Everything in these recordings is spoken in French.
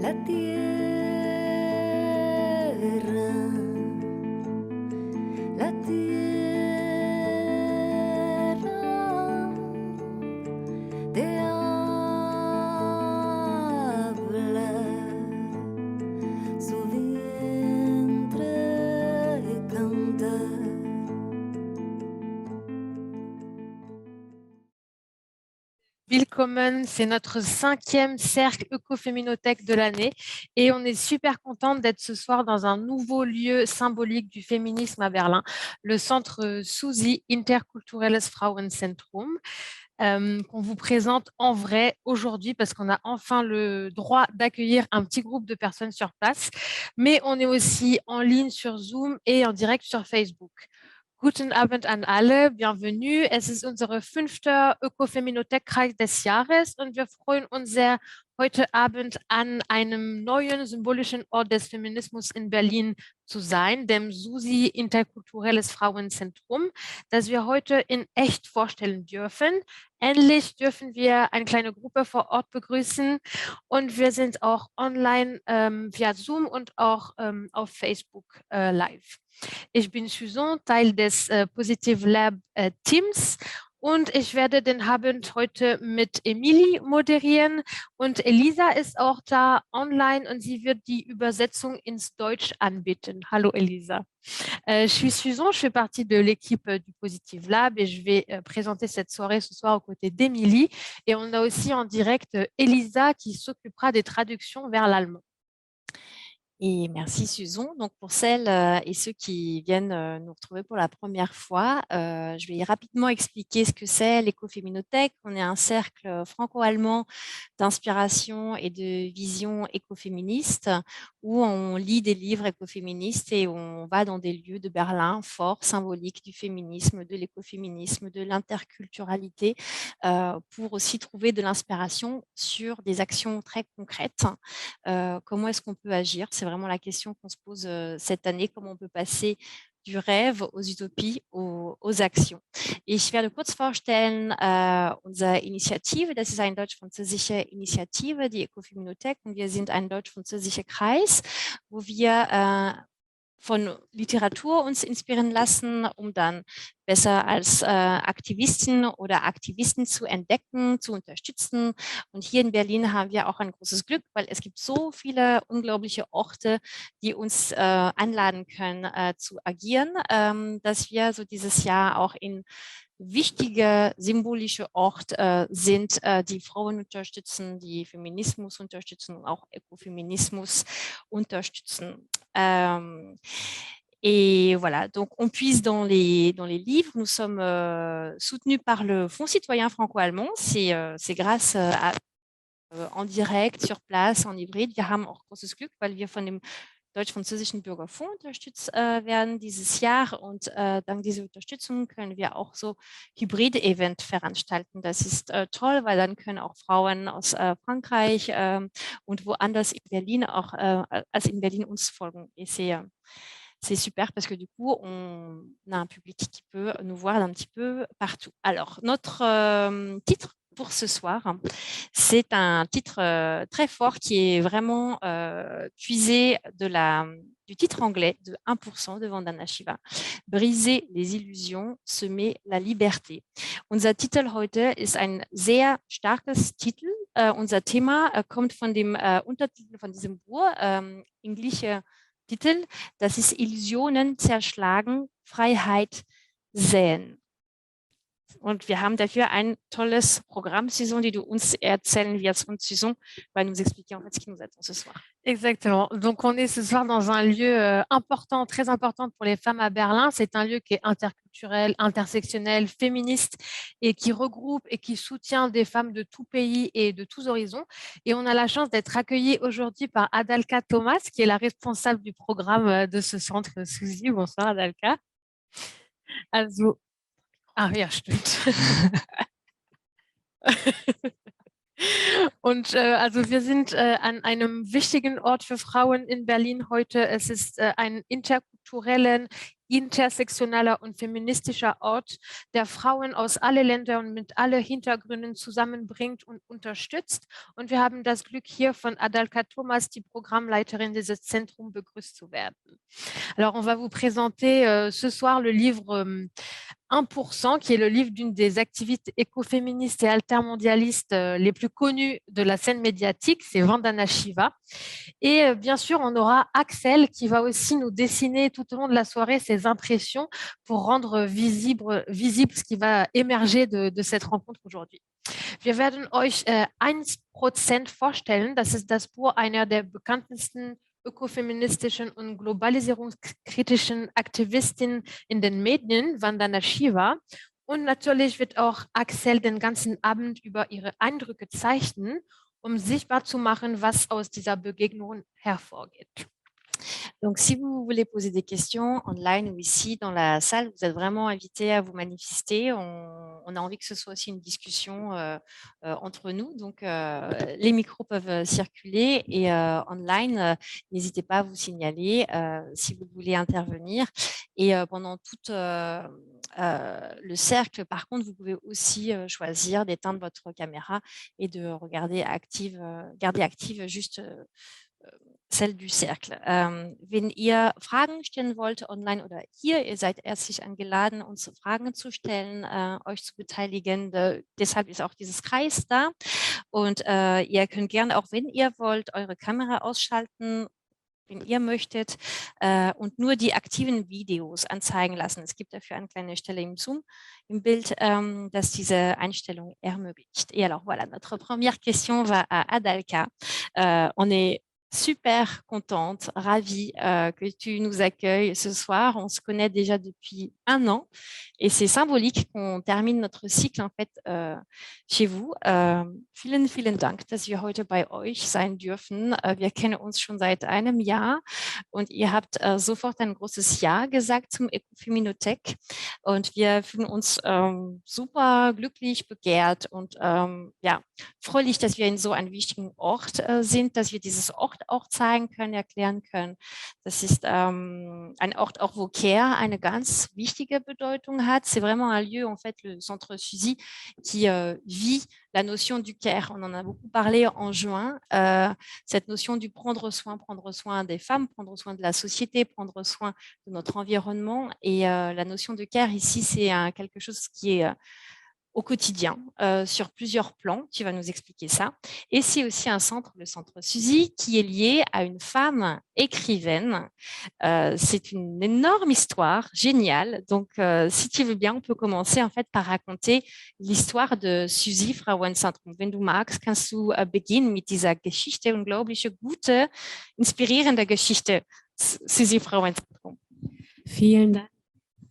La tierra, la tierra te habla, su vientre canta. Willkommen, c'est notre 5e cercle Ecoféminothèque de l'année et on est super contente d'être ce soir dans un nouveau lieu symbolique du féminisme à Berlin, le centre SUSI, Interkulturelles Frauenzentrum, qu'on vous présente en vrai aujourd'hui parce qu'on a enfin le droit d'accueillir un petit groupe de personnes sur place, mais on est aussi en ligne sur Zoom et en direct sur Facebook. Guten Abend an alle, bienvenue. Es ist unsere 5. Ökofeminothek-Kreis des Jahres und wir freuen uns sehr, heute Abend an einem neuen symbolischen Ort des Feminismus in Berlin zu sein, dem SUSI Interkulturelles Frauenzentrum, das wir heute in echt vorstellen dürfen. Endlich dürfen wir eine kleine Gruppe vor Ort begrüßen und wir sind auch online via Zoom und auch auf Facebook live. Ich bin Susan, Teil des Positive Lab Teams und ich werde den Abend heute mit Emilie moderieren und Elisa ist auch da online und sie wird die Übersetzung ins Deutsch anbieten. Hallo Elisa. Je suis Susan, je fais partie de l'équipe du Positive Lab et je vais présenter cette soirée ce soir aux côtés d'Emilie. Et on a aussi en direct Elisa qui s'occupera des traductions vers l'allemand. Et merci Susan. Donc pour celles et ceux qui viennent nous retrouver pour la première fois, je vais rapidement expliquer ce que c'est l'écoféminothèque. On est un cercle franco-allemand d'inspiration et de vision écoféministe où on lit des livres écoféministes et on va dans des lieux de Berlin forts, symboliques du féminisme, de l'écoféminisme, de l'interculturalité pour aussi trouver de l'inspiration sur des actions très concrètes. Comment est-ce qu'on peut agir? C'est vraiment la question qu'on se pose cette année, comment on peut passer du rêve aux utopies, aux Actions. Ich werde kurz vorstellen, unsere Initiative, das ist eine deutsch-französische Initiative, die Ecofeminothek, und wir sind ein deutsch-französischer Kreis, wo wir von Literatur uns inspirieren lassen, um dann besser als Aktivistin oder Aktivisten zu entdecken, zu unterstützen. Und hier in Berlin haben wir auch ein großes Glück, weil es gibt so viele unglaubliche Orte, die uns einladen können zu agieren, dass wir so dieses Jahr auch in wichtige symbolische Ort sind, die Frauen unterstützen, die Feminismus unterstützen und auch Ökofeminismus unterstützen. Et voilà, donc on puise dans les livres. Nous sommes soutenus par le Fonds citoyen franco-allemand. C'est grâce à en direkt, sur place, en hybride. Wir haben auch großes Glück, weil wir von dem Deutsch-Französischen Bürgerfonds unterstützt werden dieses Jahr. Und dank dieser Unterstützung können wir auch so Hybrid-Event veranstalten. Das ist toll, weil dann können auch Frauen aus Frankreich und woanders in Berlin auch als in Berlin uns folgen. Et c'est super parce que du coup, on a un public qui peut nous voir d'un petit peu partout. Alors, notre titre pour ce soir, c'est un titre très fort qui est vraiment puisé du titre anglais de 1% de Vandana Shiva. Briser les Illusions, semer la Liberté. Unser Titel heute ist ein sehr starkes Titel. Unser Thema kommt von dem Untertitel von diesem Buch, englische Titel, das ist Illusionen zerschlagen, Freiheit säen. Und wir haben dafür ein tolles Programme, Susan, die du uns erzählen wirst. Und Susan va nous expliquer en fait ce qui nous attend ce soir. Exactement. Donc, on est ce soir dans un lieu important, très important pour les femmes à Berlin. C'est un lieu qui est interculturel, intersectionnel, féministe et qui regroupe et qui soutient des femmes de tout pays et de tous horizons. Et on a la chance d'être accueillis aujourd'hui par Adalka Thomas, qui est la responsable du programme de ce centre SUSI. Bonsoir, Adalka. Also, ja, stimmt. Und also wir sind an einem wichtigen Ort für Frauen in Berlin heute. Es ist ein interkulturellen, intersektionaler und feministischer Ort, der Frauen aus allen Ländern und mit allen Hintergründen zusammenbringt und unterstützt. Und wir haben das Glück, hier von Adalka Thomas, die Programmleiterin dieses Zentrums, begrüßt zu werden. Alors, on va vous présenter ce soir le livre 1%, qui est le livre d'une des activistes écoféministes et altermondialistes les plus connues de la scène médiatique, c'est Vandana Shiva. Et bien sûr, on aura Axel qui va aussi nous dessiner tout au long de la soirée ses impressions pour rendre visible ce qui va émerger de cette rencontre aujourd'hui. Wir werden euch 1% vorstellen. Das ist das Buch einer der bekanntesten ökofeministischen und globalisierungskritischen Aktivistin in den Medien, Vandana Shiva. Und natürlich wird auch Axel den ganzen Abend über ihre Eindrücke zeichnen, um sichtbar zu machen, was aus dieser Begegnung hervorgeht. Donc, si vous voulez poser des questions online ou ici dans la salle, vous êtes vraiment invités à vous manifester. On a envie que ce soit aussi une discussion entre nous. Donc, les micros peuvent circuler et online, n'hésitez pas à vous signaler si vous voulez intervenir. Et pendant tout le cercle, par contre, vous pouvez aussi choisir d'éteindre votre caméra et de regarder garder active juste celle du Cercle. Wenn ihr Fragen stellen wollt online oder hier, ihr seid herzlich eingeladen, uns Fragen zu stellen, euch zu beteiligen. Deshalb ist auch dieses Kreis da. Und ihr könnt gerne, auch wenn ihr wollt, eure Kamera ausschalten, wenn ihr möchtet, und nur die aktiven Videos anzeigen lassen. Es gibt dafür eine kleine Stelle im Zoom, im Bild, das diese Einstellung ermöglicht. Et alors voilà, notre première question va à Adalka. On est super contente, ravie que tu nous accueilles ce soir. On se connaît déjà depuis 1 an et c'est symbolique qu'on termine notre cycle en fait chez vous. Vielen, vielen Dank, dass wir heute bei euch sein dürfen. Wir kennen uns schon seit einem Jahr und ihr habt sofort ein großes Ja gesagt zum Ecofeminothek und wir fühlen uns super glücklich, begehrt und ja, fröhlich, dass wir in so einem wichtigen Ort sind, dass wir dieses Ort auch zeigen können, erklären können. Das ist ein Ort auch, wo Care eine ganz wichtige Bedeutung hat. C'est vraiment un lieu, en fait, le Centre Suzy, qui vit la notion du care. On en a beaucoup parlé en juin. Cette notion du prendre soin des femmes, prendre soin de la société, prendre soin de notre environnement. Et la notion de care ici, c'est quelque chose qui est au quotidien, sur plusieurs plans. Tu vas nous expliquer ça. Et c'est aussi un centre, le centre Suzy, qui est lié à une femme écrivaine. C'est une énorme histoire, géniale. Donc, si tu veux bien, on peut commencer en fait par raconter l'histoire de Suzy Frauenzentrum. Wenn du magst, kannst du beginnen mit dieser Geschichte, unglaubliche, gute, inspirierende Geschichte Suzy Frauenzentrum. Vielen Dank.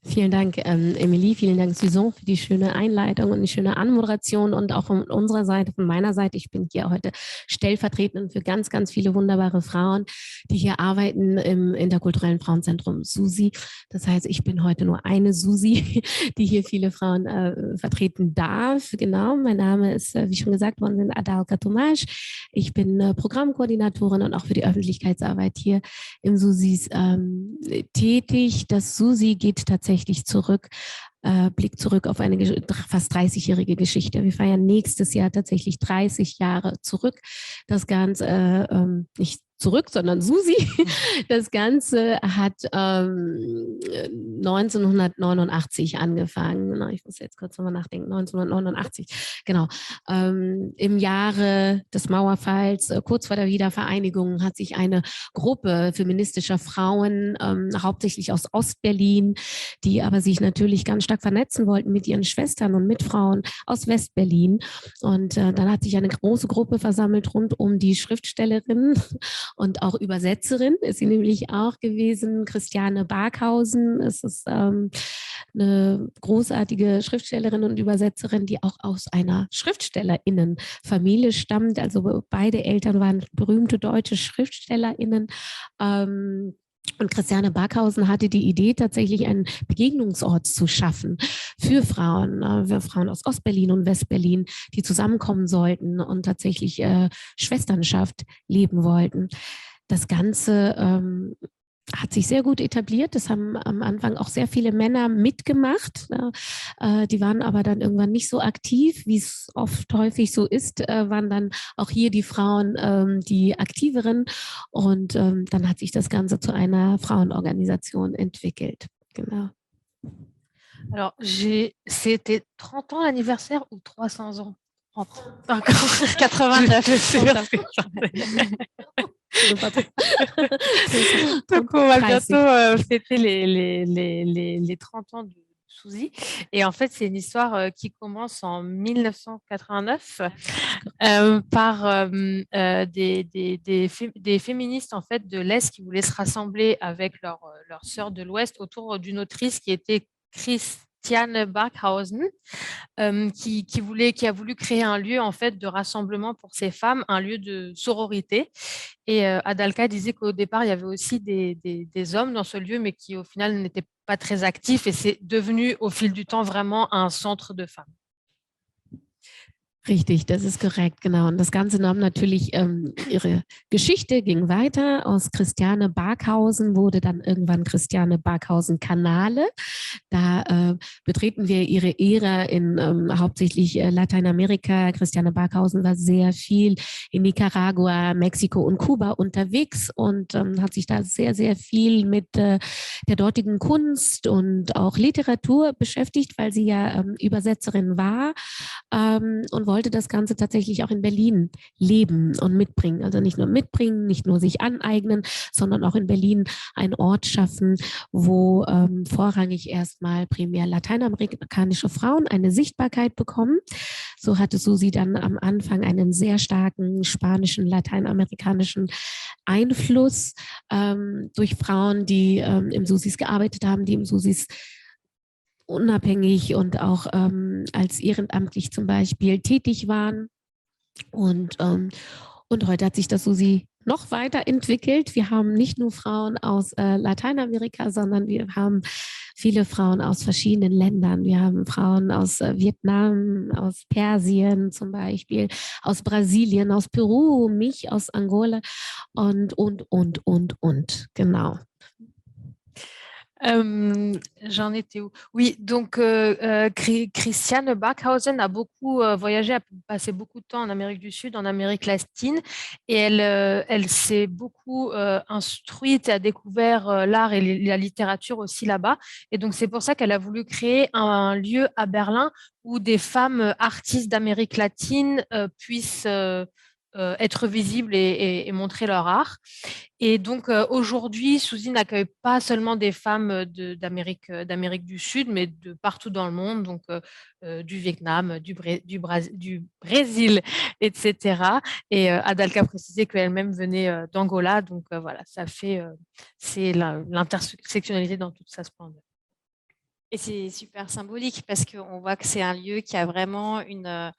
Vielen Dank, Emilie, vielen Dank, Susan, für die schöne Einleitung und die schöne Anmoderation und auch von unserer Seite, von meiner Seite. Ich bin hier heute stellvertretend für ganz, ganz viele wunderbare Frauen, die hier arbeiten im interkulturellen Frauenzentrum Suzy. Das heißt, ich bin heute nur eine Suzy, die hier viele Frauen vertreten darf. Genau, mein Name ist, wie schon gesagt worden, Adalka Thomas. Ich bin Programmkoordinatorin und auch für die Öffentlichkeitsarbeit hier im Suzy tätig. Das Suzy geht tatsächlich zurück, blickt zurück auf eine fast 30-jährige Geschichte. Wir feiern nächstes Jahr tatsächlich 30 Jahre zurück. Das Ganze nicht zurück, sondern Suzy. Das Ganze hat 1989 angefangen. Ich muss jetzt kurz nochmal nachdenken. 1989, genau. Im Jahre des Mauerfalls, kurz vor der Wiedervereinigung, hat sich eine Gruppe feministischer Frauen, hauptsächlich aus Ostberlin, die aber sich natürlich ganz stark vernetzen wollten mit ihren Schwestern und Mitfrauen aus Westberlin. Und dann hat sich eine große Gruppe versammelt rund um die Schriftstellerin und auch Übersetzerin ist sie nämlich auch gewesen, Christiane Barkhausen. Es ist eine großartige Schriftstellerin und Übersetzerin, die auch aus einer SchriftstellerInnen-Familie stammt. Also beide Eltern waren berühmte deutsche SchriftstellerInnen. Und Christiane Barkhausen hatte die Idee, tatsächlich einen Begegnungsort zu schaffen für Frauen aus Ostberlin und Westberlin, die zusammenkommen sollten und tatsächlich Schwesternschaft leben wollten. Das Ganze hat sich sehr gut etabliert. Das haben am Anfang auch sehr viele Männer mitgemacht. Die waren aber dann irgendwann nicht so aktiv, wie es oft häufig so ist, waren dann auch hier die Frauen die Aktiveren. Und dann hat sich das Ganze zu einer Frauenorganisation entwickelt. Genau. Alors, c'était 30 ans l'anniversaire ou 300 ans? 30. D'accord. 89. Donc, on va bientôt fêter les 30 ans de Suzy. Et en fait, c'est une histoire qui commence en 1989 par des féministes en fait, de l'Est qui voulaient se rassembler avec leurs sœurs de l'Ouest autour d'une autrice qui était Christiane Barkhausen, qui a voulu créer un lieu en fait de rassemblement pour ces femmes, un lieu de sororité. Et Adalka disait qu'au départ, il y avait aussi des hommes dans ce lieu, mais qui au final n'étaient pas très actifs. Et c'est devenu au fil du temps vraiment un centre de femmes. Richtig, das ist korrekt, genau. Und das Ganze nahm natürlich ihre Geschichte, ging weiter. Aus Christiane Barkhausen wurde dann irgendwann Christiane Barkhausen-Kanale. Da betreten wir ihre Ära in hauptsächlich Lateinamerika. Christiane Barkhausen war sehr viel in Nicaragua, Mexiko und Kuba unterwegs und hat sich da sehr, sehr viel mit der dortigen Kunst und auch Literatur beschäftigt, weil sie ja Übersetzerin war und wollte das Ganze tatsächlich auch in Berlin leben und mitbringen. Also nicht nur mitbringen, nicht nur sich aneignen, sondern auch in Berlin einen Ort schaffen, wo vorrangig erstmal primär lateinamerikanische Frauen eine Sichtbarkeit bekommen. So hatte Susi dann am Anfang einen sehr starken spanischen, lateinamerikanischen Einfluss durch Frauen, die im Susis gearbeitet haben, die im Susis unabhängig und auch als ehrenamtlich zum Beispiel tätig waren. Und heute hat sich das Susi noch weiterentwickelt. Wir haben nicht nur Frauen aus Lateinamerika, sondern wir haben viele Frauen aus verschiedenen Ländern. Wir haben Frauen aus Vietnam, aus Persien zum Beispiel, aus Brasilien, aus Peru, mich aus Angola und. Genau. J'en étais où? Oui, donc Christiane Barkhausen a beaucoup voyagé, a passé beaucoup de temps en Amérique du Sud, en Amérique latine, et elle s'est beaucoup instruite et a découvert l'art et la littérature aussi là-bas. Et donc c'est pour ça qu'elle a voulu créer un lieu à Berlin où des femmes artistes d'Amérique latine puissent être visibles et montrer leur art. Et donc aujourd'hui, Suzy n'accueille pas seulement des femmes d'Amérique du Sud, mais de partout dans le monde, donc du Vietnam, du Brésil, etc. Et Adalka précisait qu'elle-même venait d'Angola, donc voilà, ça fait, c'est l'intersectionnalité dans toute sa splendeur. Et c'est super symbolique parce qu'on voit que c'est un lieu qui a vraiment une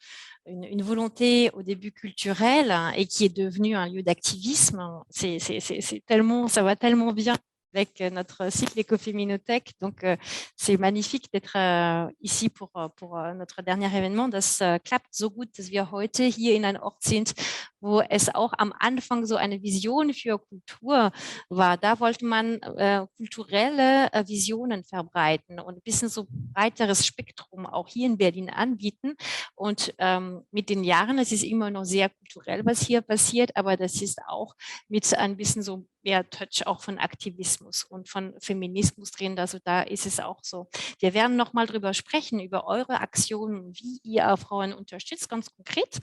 volonté au début culturelle et qui est devenu un lieu d'activisme. C'est tellement, ça va tellement bien avec notre site l'écoféminothèque. Donc, c'est magnifique d'être ici pour notre dernier événement. Das klappt so gut, dass wir heute hier in einem Ort sind, wo es auch am Anfang so eine Vision für Kultur war. Da wollte man kulturelle Visionen verbreiten und ein bisschen so breiteres Spektrum auch hier in Berlin anbieten. Und mit den Jahren, es ist immer noch sehr kulturell, was hier passiert, aber das ist auch mit ein bisschen so mehr Touch auch von Aktivismus und von Feminismus drin. Also da ist es auch so. Wir werden noch mal drüber sprechen, über eure Aktionen, wie ihr Frauen unterstützt, ganz konkret.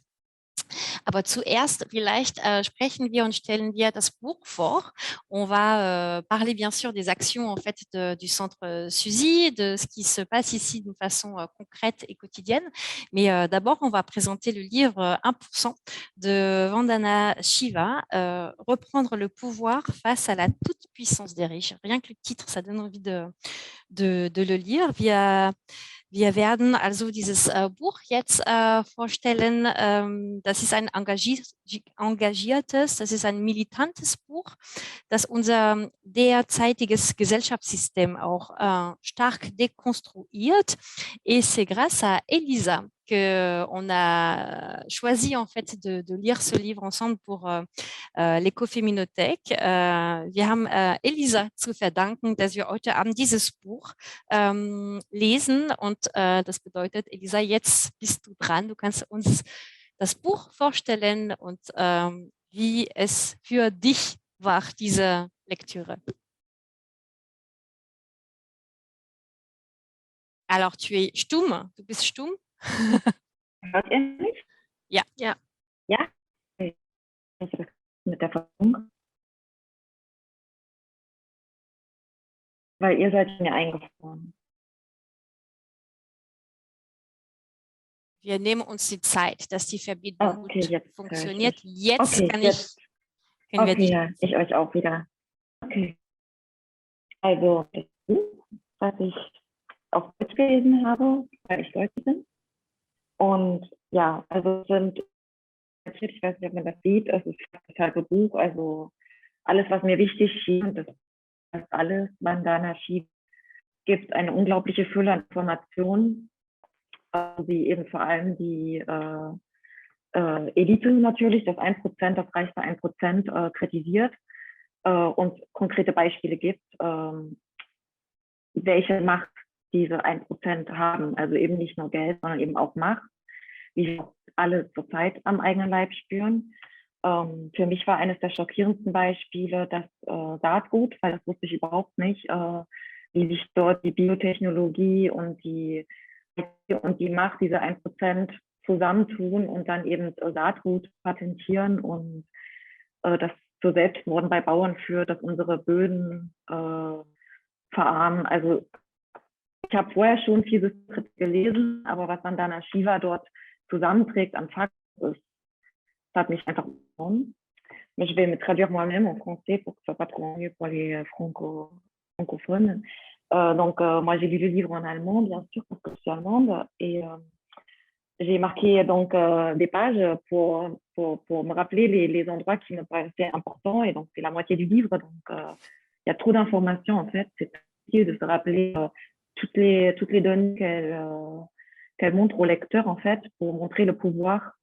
Aber zuerst, vielleicht sprechen wir und stellen wir das Buch vor. On va parler bien sûr des actions en fait du centre Suzy, de ce qui se passe ici d'une façon concrète et quotidienne. Mais d'abord, on va présenter le livre 1% de Vandana Shiva, Reprendre le pouvoir face à la toute-puissance des riches. Rien que le titre, ça donne envie de le lire. Wir werden also dieses Buch jetzt vorstellen. Das ist ein engagiertes, das ist ein militantes Buch, das unser derzeitiges Gesellschaftssystem auch stark dekonstruiert. Et c'est grâce à Elisa qu'on a choisi en fait de lire ce livre ensemble pour l'Ecofeminothek. Wir haben Elisa zu verdanken, dass wir heute Abend dieses Buch lesen und das bedeutet, Elisa, jetzt bist du dran. Du kannst uns das Buch vorstellen und wie es für dich war, diese Lektüre. Alors, tu es stumm, du bist stumm. Hört ihr mich? Ja. Ja. Ja? Okay. Mit der Verbindung. Weil ihr seid mir eingefroren. Wir nehmen uns die Zeit, dass die Verbindung Okay, gut jetzt funktioniert. höre ich euch. Jetzt Okay, können jetzt. wir Okay, dich. ja, ich euch auch wieder. Okay. Also, das Buch, was ich auf Deutsch gelesen habe, weil ich Deutsche bin. Und ja, also es sind, ich weiß nicht, ob man das sieht, es ist das halbe Buch, also alles, was mir wichtig schien, das alles, Bandana Shiva, gibt eine unglaubliche Fülle an Informationen, die eben vor allem die Elite natürlich, das 1%, das reichste 1% kritisiert und konkrete Beispiele gibt, welche Macht diese 1% haben. Also eben nicht nur Geld, sondern eben auch Macht, wie wir alle zurzeit am eigenen Leib spüren. Für mich war eines der schockierendsten Beispiele das Saatgut, weil das wusste ich überhaupt nicht, wie sich dort die Biotechnologie und die Macht dieser 1% zusammentun und dann eben Saatgut patentieren und das zu Selbstmorden bei Bauern führt, dass unsere Böden verarmen. Also ich habe vorher schon vieles gelesen, aber was Bandana Shiva dort zusammenträgt an Fakten, ça hat mich einfach umgehauen. Mais je vais me traduire moi-même en français pour que ce soit pas trop ennuyeux pour les francophones. Donc, moi, j'ai lu le livre en allemand, bien sûr, parce que je suis allemande. Et j'ai marqué donc des pages pour me rappeler les endroits qui me paraissaient importants. Et donc, c'est la moitié du livre. Donc, il y a trop d'informations, en fait. C'est difficile de se rappeler toutes les données qu'elle montre au lecteur, en fait, pour montrer le pouvoir.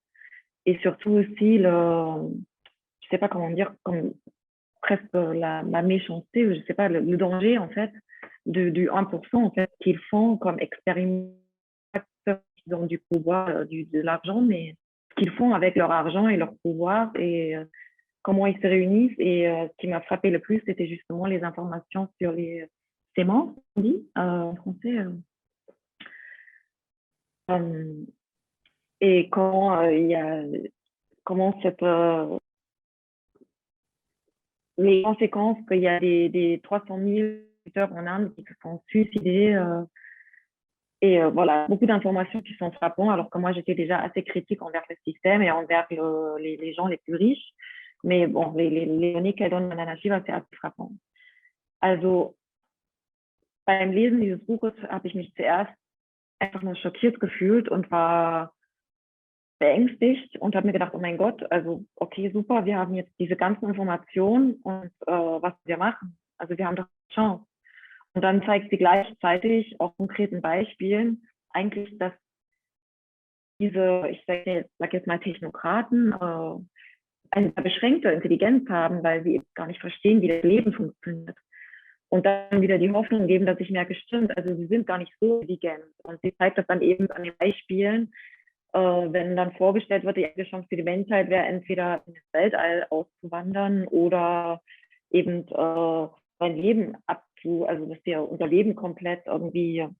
Et surtout aussi, je sais pas comment dire, comme presque la méchanceté, je sais pas, le danger, en fait, du 1%, en fait, qu'ils font comme expérimentateurs qui ont du pouvoir, de l'argent, mais ce qu'ils font avec leur argent et leur pouvoir et comment ils se réunissent. Et ce qui m'a frappé le plus, c'était justement les informations sur les sémences, on dit en français. Et comment il y a les conséquences qu'il y a des 300 000 en Inde qui se sont suicidés. Et voilà, beaucoup d'informations qui sont frappantes, alors que moi, j'étais déjà assez critique envers le système et envers les gens les plus riches. Mais bon, les données qu'elle donne Bandana Shiva, c'est assez frappant. Also, beim Lesen dieses Buches habe ich mich zuerst einfach nur schockiert gefühlt und war beängstigt und habe mir gedacht, oh mein Gott, also okay, super, wir haben jetzt diese ganzen Informationen und was wir machen. Also wir haben doch eine Chance. Und dann zeigt sie gleichzeitig auf konkreten Beispielen eigentlich, dass diese, ich sage jetzt mal Technokraten, eine beschränkte Intelligenz haben, weil sie gar nicht verstehen, wie das Leben funktioniert. Und dann wieder die Hoffnung geben, dass ich merke, stimmt, also sie sind gar nicht so intelligent. Und sie zeigt das dann eben an den Beispielen, wenn dann vorgestellt wird, die einzige Chance für die Menschheit wäre, entweder ins Weltall auszuwandern oder eben sein Leben also dass wir unser Leben komplett irgendwie, ja,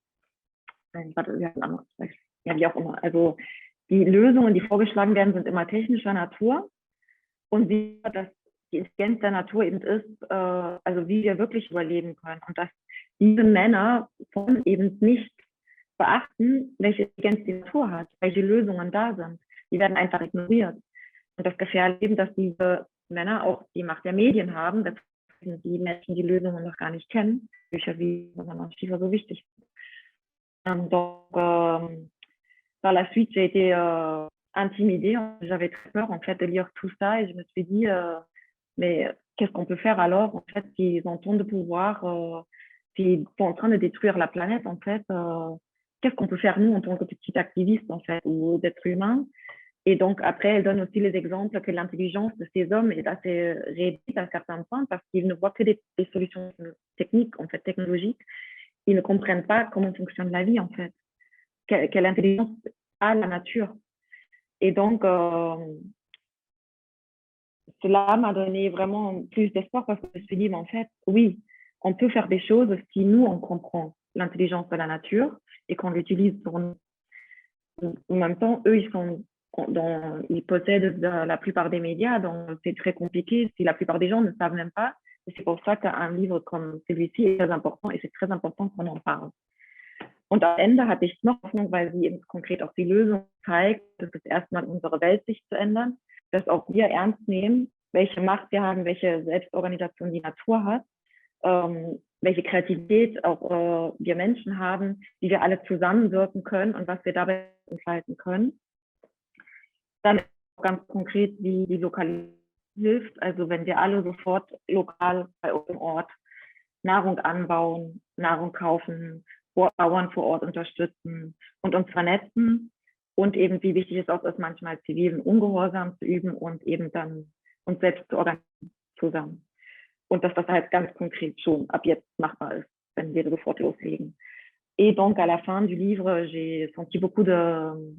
wie auch immer. Also die Lösungen, die vorgeschlagen werden, sind immer technischer Natur und wie das die Intelligenz der Natur eben ist, also wie wir wirklich überleben können und dass diese Männer von eben nicht beachten, welche Intelligenz die Natur hat, welche Lösungen da sind. Die werden einfach ignoriert. Und das Gefährliche eben, dass diese Männer auch die Macht der Medien haben, dass die Menschen die Lösungen noch gar nicht kennen. Bücher wie Bandana Shiva so wichtig. Donc, par la suite, j'ai été intimidée. J'avais très peur en fait de lire tout ça et je me suis dit, mais qu'est-ce qu'on peut faire alors en fait s'ils ont tant de pouvoir, s'ils sont en train de détruire la planète en fait, qu'est-ce qu'on peut faire nous en tant que petits activistes en fait, ou d'êtres humains. Et donc après, elle donne aussi les exemples que l'intelligence de ces hommes est assez réduite à certains points parce qu'ils ne voient que des solutions techniques, en fait, technologiques. Ils ne comprennent pas comment fonctionne la vie en fait, quelle intelligence a la nature. Et donc, cela m'a donné vraiment plus d'espoir parce que je me suis dit, mais en fait, oui, on peut faire des choses si nous, on comprend l'intelligence de la nature et qu'on l'utilise pour nous. En même temps, eux, ils possèdent la plupart des médias, donc c'est très compliqué si la plupart des gens ne savent même pas. Et c'est pour ça qu'un livre comme celui-ci est très important et c'est très important qu'on en parle. Und am Ende hatte ich noch Hoffnung, weil sie eben konkret auch die Lösung zeigt, das ist erstmal unsere Welt sich zu ändern, dass auch wir ernst nehmen, welche Macht wir haben, welche Selbstorganisation die Natur hat, welche Kreativität auch wir Menschen haben, wie wir alle zusammenwirken können und was wir dabei entfalten können. Dann ganz konkret, wie die Lokalität hilft, also wenn wir alle sofort lokal bei uns im Ort Nahrung anbauen, Nahrung kaufen, Bauern vor Ort unterstützen und uns vernetzen und eben wie wichtig es auch ist, manchmal zivilen Ungehorsam zu üben und eben dann uns selbst zu organisieren zusammen. Und dass das halt ganz konkret schon ab jetzt machbar ist, wenn wir sofort loslegen. Et donc, à la fin du livre, j'ai senti beaucoup de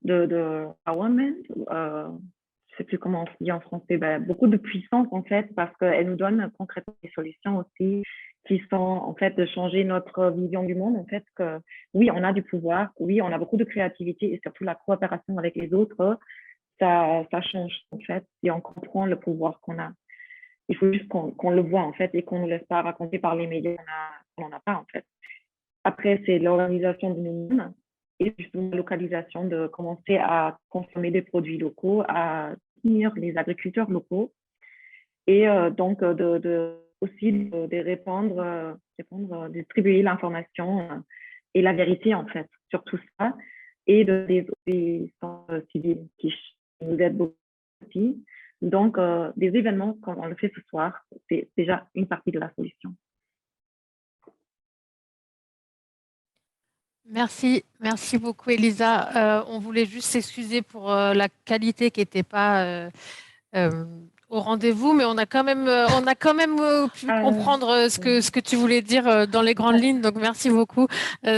empowerment, je sais plus comment on se dit en français, beaucoup de puissance en fait, parce qu'elle nous donne concrètement des solutions aussi qui sont en fait de changer notre vision du monde, en fait, que oui, on a du pouvoir, oui, on a beaucoup de créativité et surtout la coopération avec les autres, ça change en fait, et on comprend le pouvoir qu'on a. Il faut juste qu'on le voit en fait et qu'on ne nous laisse pas raconter par les médias qu'on n'en a pas en fait. Après, c'est l'organisation de nous-mêmes et justement la localisation, de commencer à consommer des produits locaux, à soutenir les agriculteurs locaux et donc aussi de répandre, distribuer l'information et la vérité en fait sur tout ça et des centres civils qui nous aident beaucoup aussi. Donc, des événements comme on le fait ce soir, c'est déjà une partie de la solution. Merci, merci beaucoup Elisa. On voulait juste s'excuser pour la qualité qui n'était pas au rendez-vous, mais on a quand même pu comprendre ce que tu voulais dire dans les grandes lignes. Donc merci beaucoup.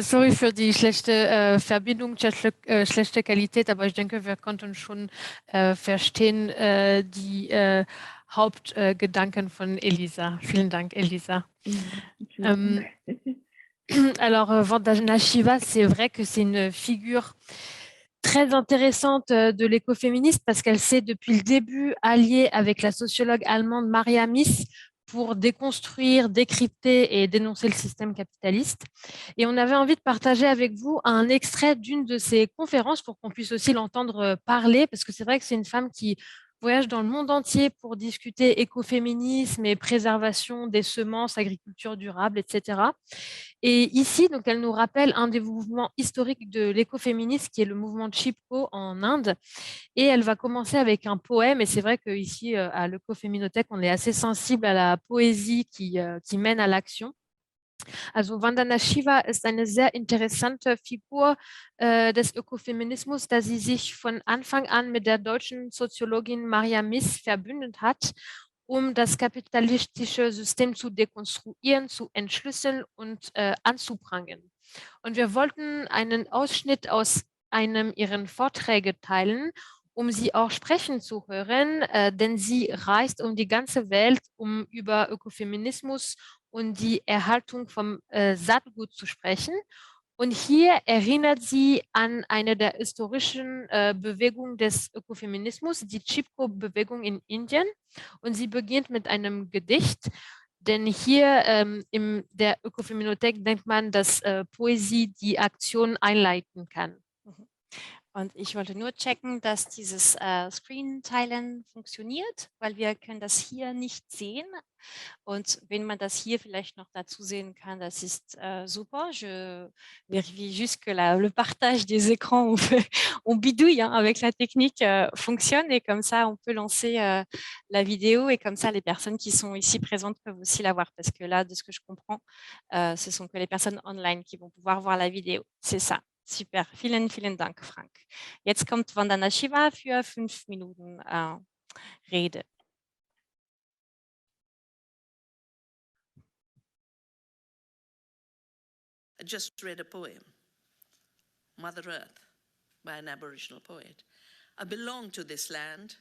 Sorry für die schlechte Verbindung, schlechte Qualität, aber ich denke, wir konnten schon verstehen die Hauptgedanken von Elisa. Vielen Dank, Elisa. Alors, Vandana Shiva, c'est vrai que c'est une figure très intéressante de l'écoféminisme parce qu'elle s'est depuis le début alliée avec la sociologue allemande Maria Mies pour déconstruire, décrypter et dénoncer le système capitaliste. Et on avait envie de partager avec vous un extrait d'une de ses conférences pour qu'on puisse aussi l'entendre parler, parce que c'est vrai que c'est une femme qui voyage dans le monde entier pour discuter écoféminisme et préservation des semences, agriculture durable, etc. Et ici, donc, elle nous rappelle un des mouvements historiques de l'écoféminisme qui est le mouvement Chipko en Inde. Et elle va commencer avec un poème. Et c'est vrai qu'ici, à l'Ecoféminothèque, on est assez sensible à la poésie qui mène à l'action. Also Vandana Shiva ist eine sehr interessante Figur des Ökofeminismus, da sie sich von Anfang an mit der deutschen Soziologin Maria Mies verbündet hat, um das kapitalistische System zu dekonstruieren, zu entschlüsseln und anzuprangern. Und wir wollten einen Ausschnitt aus einem ihrer Vorträge teilen, um sie auch sprechen zu hören, denn sie reist um die ganze Welt, um über Ökofeminismus und die Erhaltung vom Saatgut zu sprechen. Und hier erinnert sie an eine der historischen Bewegungen des Ökofeminismus, die Chipko-Bewegung in Indien. Und sie beginnt mit einem Gedicht, denn hier in der Ökofeminothek denkt man, dass Poesie die Aktion einleiten kann. Und ich wollte nur checken, dass dieses Screen-Teilen funktioniert, weil wir können das hier nicht sehen. Und wenn man das hier vielleicht noch dazu sehen kann, das ist super. Je vérifie juste que le partage des écrans, on bidouille hein, avec la technique, fonctionne et comme ça, on peut lancer la vidéo et comme ça, les personnes qui sont ici présentes peuvent aussi la voir parce que là, de ce que je comprends, ce sont que les personnes online qui vont pouvoir voir la vidéo. C'est ça. Super. Vielen, vielen Dank, Frank. Jetzt kommt Vandana Shiva für 5 Minuten Rede. I just read a poem, Mother Earth, by an Aboriginal poet. I belong to this land.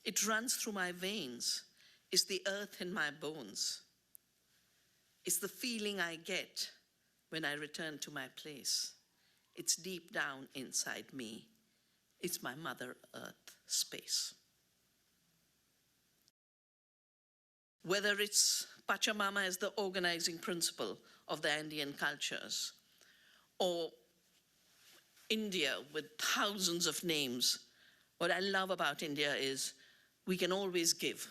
It runs through my veins. It's the earth in my bones. It's the feeling I get when I return to my place. It's deep down inside me. It's my Mother Earth space. Whether it's Pachamama as the organizing principle of the Andean cultures, or India with thousands of names, what I love about India is we can always give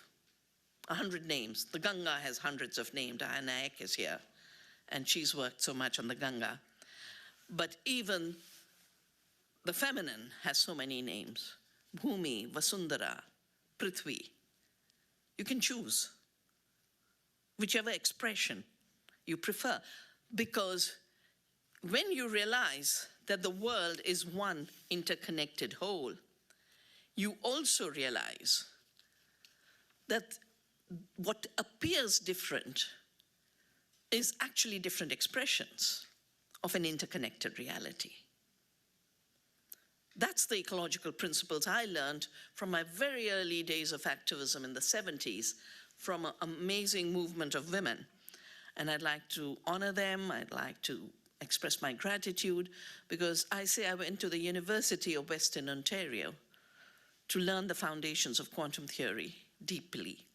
100 names. The Ganga has hundreds of names. Diana Ek is here, and she's worked so much on the Ganga. But even the feminine has so many names. Bhumi, Vasundhara, Prithvi. You can choose whichever expression you prefer, because when you realize that the world is one interconnected whole, you also realize that what appears different is actually different expressions of an interconnected reality. That's the ecological principles I learned from my very early days of activism in the 70s from an amazing movement of women. And I'd like to honor them. I'd like to express my gratitude, because I say I went to the University of Western Ontario to learn the foundations of quantum theory deeply.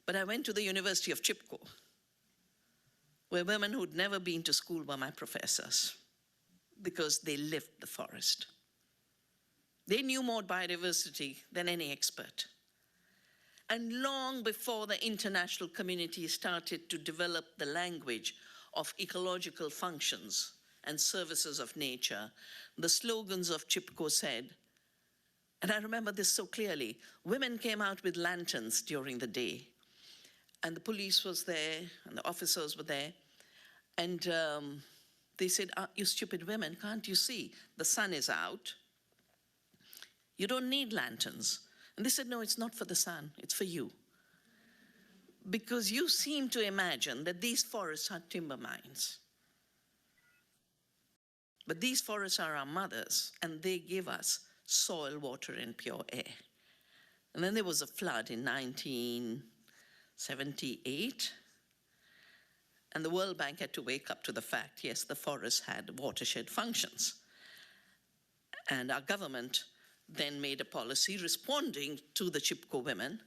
But I went to the University of Chipko, where women who'd never been to school were my professors, because they lived the forest. They knew more biodiversity than any expert. And long before the international community started to develop the language of ecological functions and services of nature, the slogans of Chipko said, and I remember this so clearly, women came out with lanterns during the day, and the police was there, and the officers were there, and they said, you stupid women, can't you see? The sun is out. You don't need lanterns. And they said, no, it's not for the sun, it's for you. Because you seem to imagine that these forests are timber mines. But these forests are our mothers, and they give us soil, water, and pure air. And then there was a flood in 1978, and the World Bank had to wake up to the fact, yes, the forests had watershed functions. And our government then made a policy responding to the Chipko women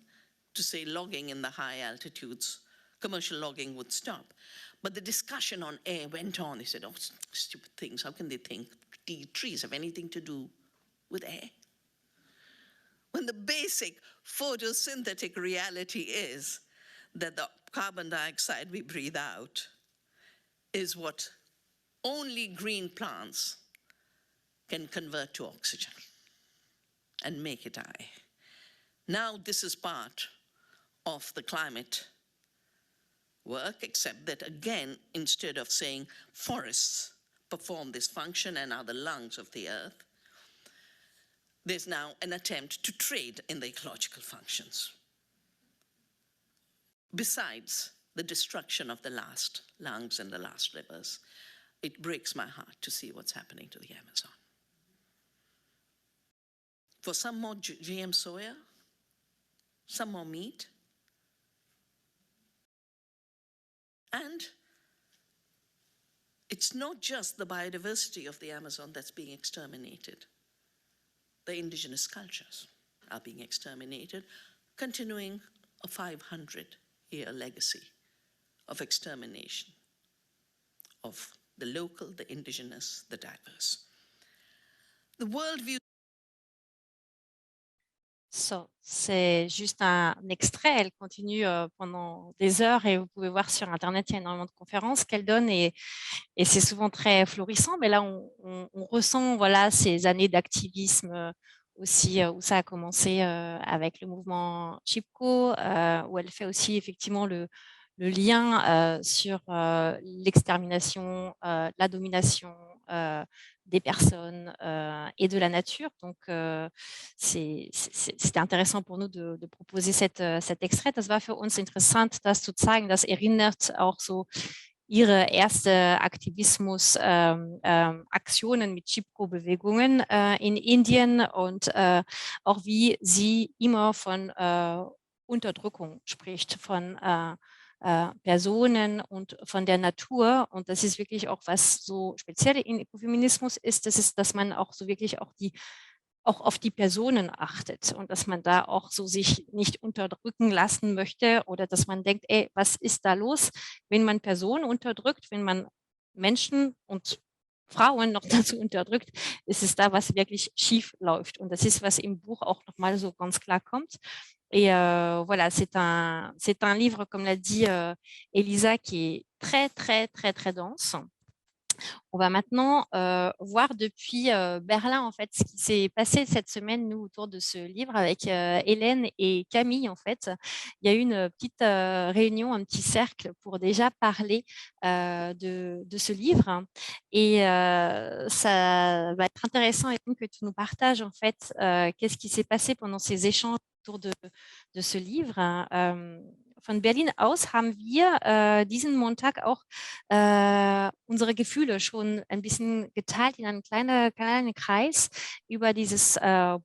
to say logging in the high altitudes, commercial logging would stop. But the discussion on air went on. They said, oh, stupid things, how can they think trees have anything to do with air? When the basic photosynthetic reality is that the carbon dioxide we breathe out is what only green plants can convert to oxygen and make it air. Now this is part of the climate work, except that again, instead of saying forests perform this function and are the lungs of the earth, there's now an attempt to trade in the ecological functions. Besides the destruction of the last lungs and the last rivers, it breaks my heart to see what's happening to the Amazon. For some more GM soya, some more meat, and it's not just the biodiversity of the Amazon that's being exterminated. The indigenous cultures are being exterminated, continuing a 500-year legacy of extermination of the local, the indigenous, the diverse. The worldview C'est juste un extrait, elle continue pendant des heures et vous pouvez voir sur Internet, il y a énormément de conférences qu'elle donne et c'est souvent très florissant. Mais là, on ressent voilà, ces années d'activisme aussi où ça a commencé avec le mouvement Chipko, où elle fait aussi effectivement le lien sur l'extermination, la domination des personnes et de la nature. Donc, c'était intéressant pour nous de proposer cet extrait. Das war für uns interessant, das zu zeigen. Das erinnert auch so ihre erste Aktivismus-Aktionen mit Chipko-Bewegungen in Indien und auch wie sie immer von Unterdrückung spricht, von Personen und von der Natur. Und das ist wirklich auch, was so speziell in Ökofeminismus ist, dass man auch so wirklich auch auf die Personen achtet und dass man da auch so sich nicht unterdrücken lassen möchte oder dass man denkt, ey, was ist da los, wenn man Personen unterdrückt, wenn man Menschen und Frauen noch dazu unterdrückt, ist es da, was wirklich schief läuft. Und das ist, was im Buch auch nochmal so ganz klar kommt. Et voilà, c'est un livre, comme l'a dit Elisa, qui est très, très, très, très dense. On va maintenant voir depuis Berlin, en fait, ce qui s'est passé cette semaine, nous, autour de ce livre, avec Hélène et Camille, en fait. Il y a eu une petite réunion, un petit cercle pour déjà parler de ce livre. Et ça va être intéressant, Hélène, que tu nous partages, en fait, qu'est-ce qui s'est passé pendant ces échanges autour de ce livre. Von Berlin aus haben wir diesen Montag auch unsere Gefühle schon ein bisschen geteilt in einem kleinen Kreis über dieses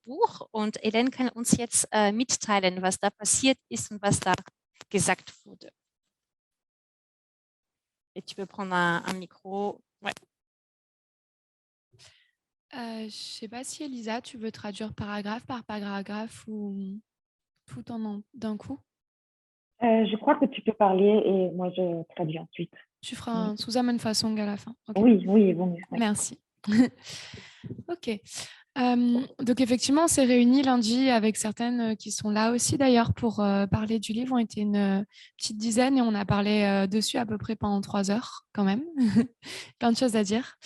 Buch. Und Hélène kann uns jetzt mitteilen, was da passiert ist und was da gesagt wurde. Et tu peux prendre un micro. Ouais. Je ne sais pas si Elisa, tu veux traduire paragraphe par paragraphe ou tout d'un coup. Je crois que tu peux parler et moi je traduis ensuite. Tu feras un Zusammenfassung à la fin. Okay. Oui, bon mieux. Oui. Merci. Ok. Donc effectivement, on s'est réunis lundi avec certaines qui sont là aussi d'ailleurs pour parler du livre. On était une petite dizaine et on a parlé dessus à peu près pendant 3 heures quand même. Plein de choses à dire.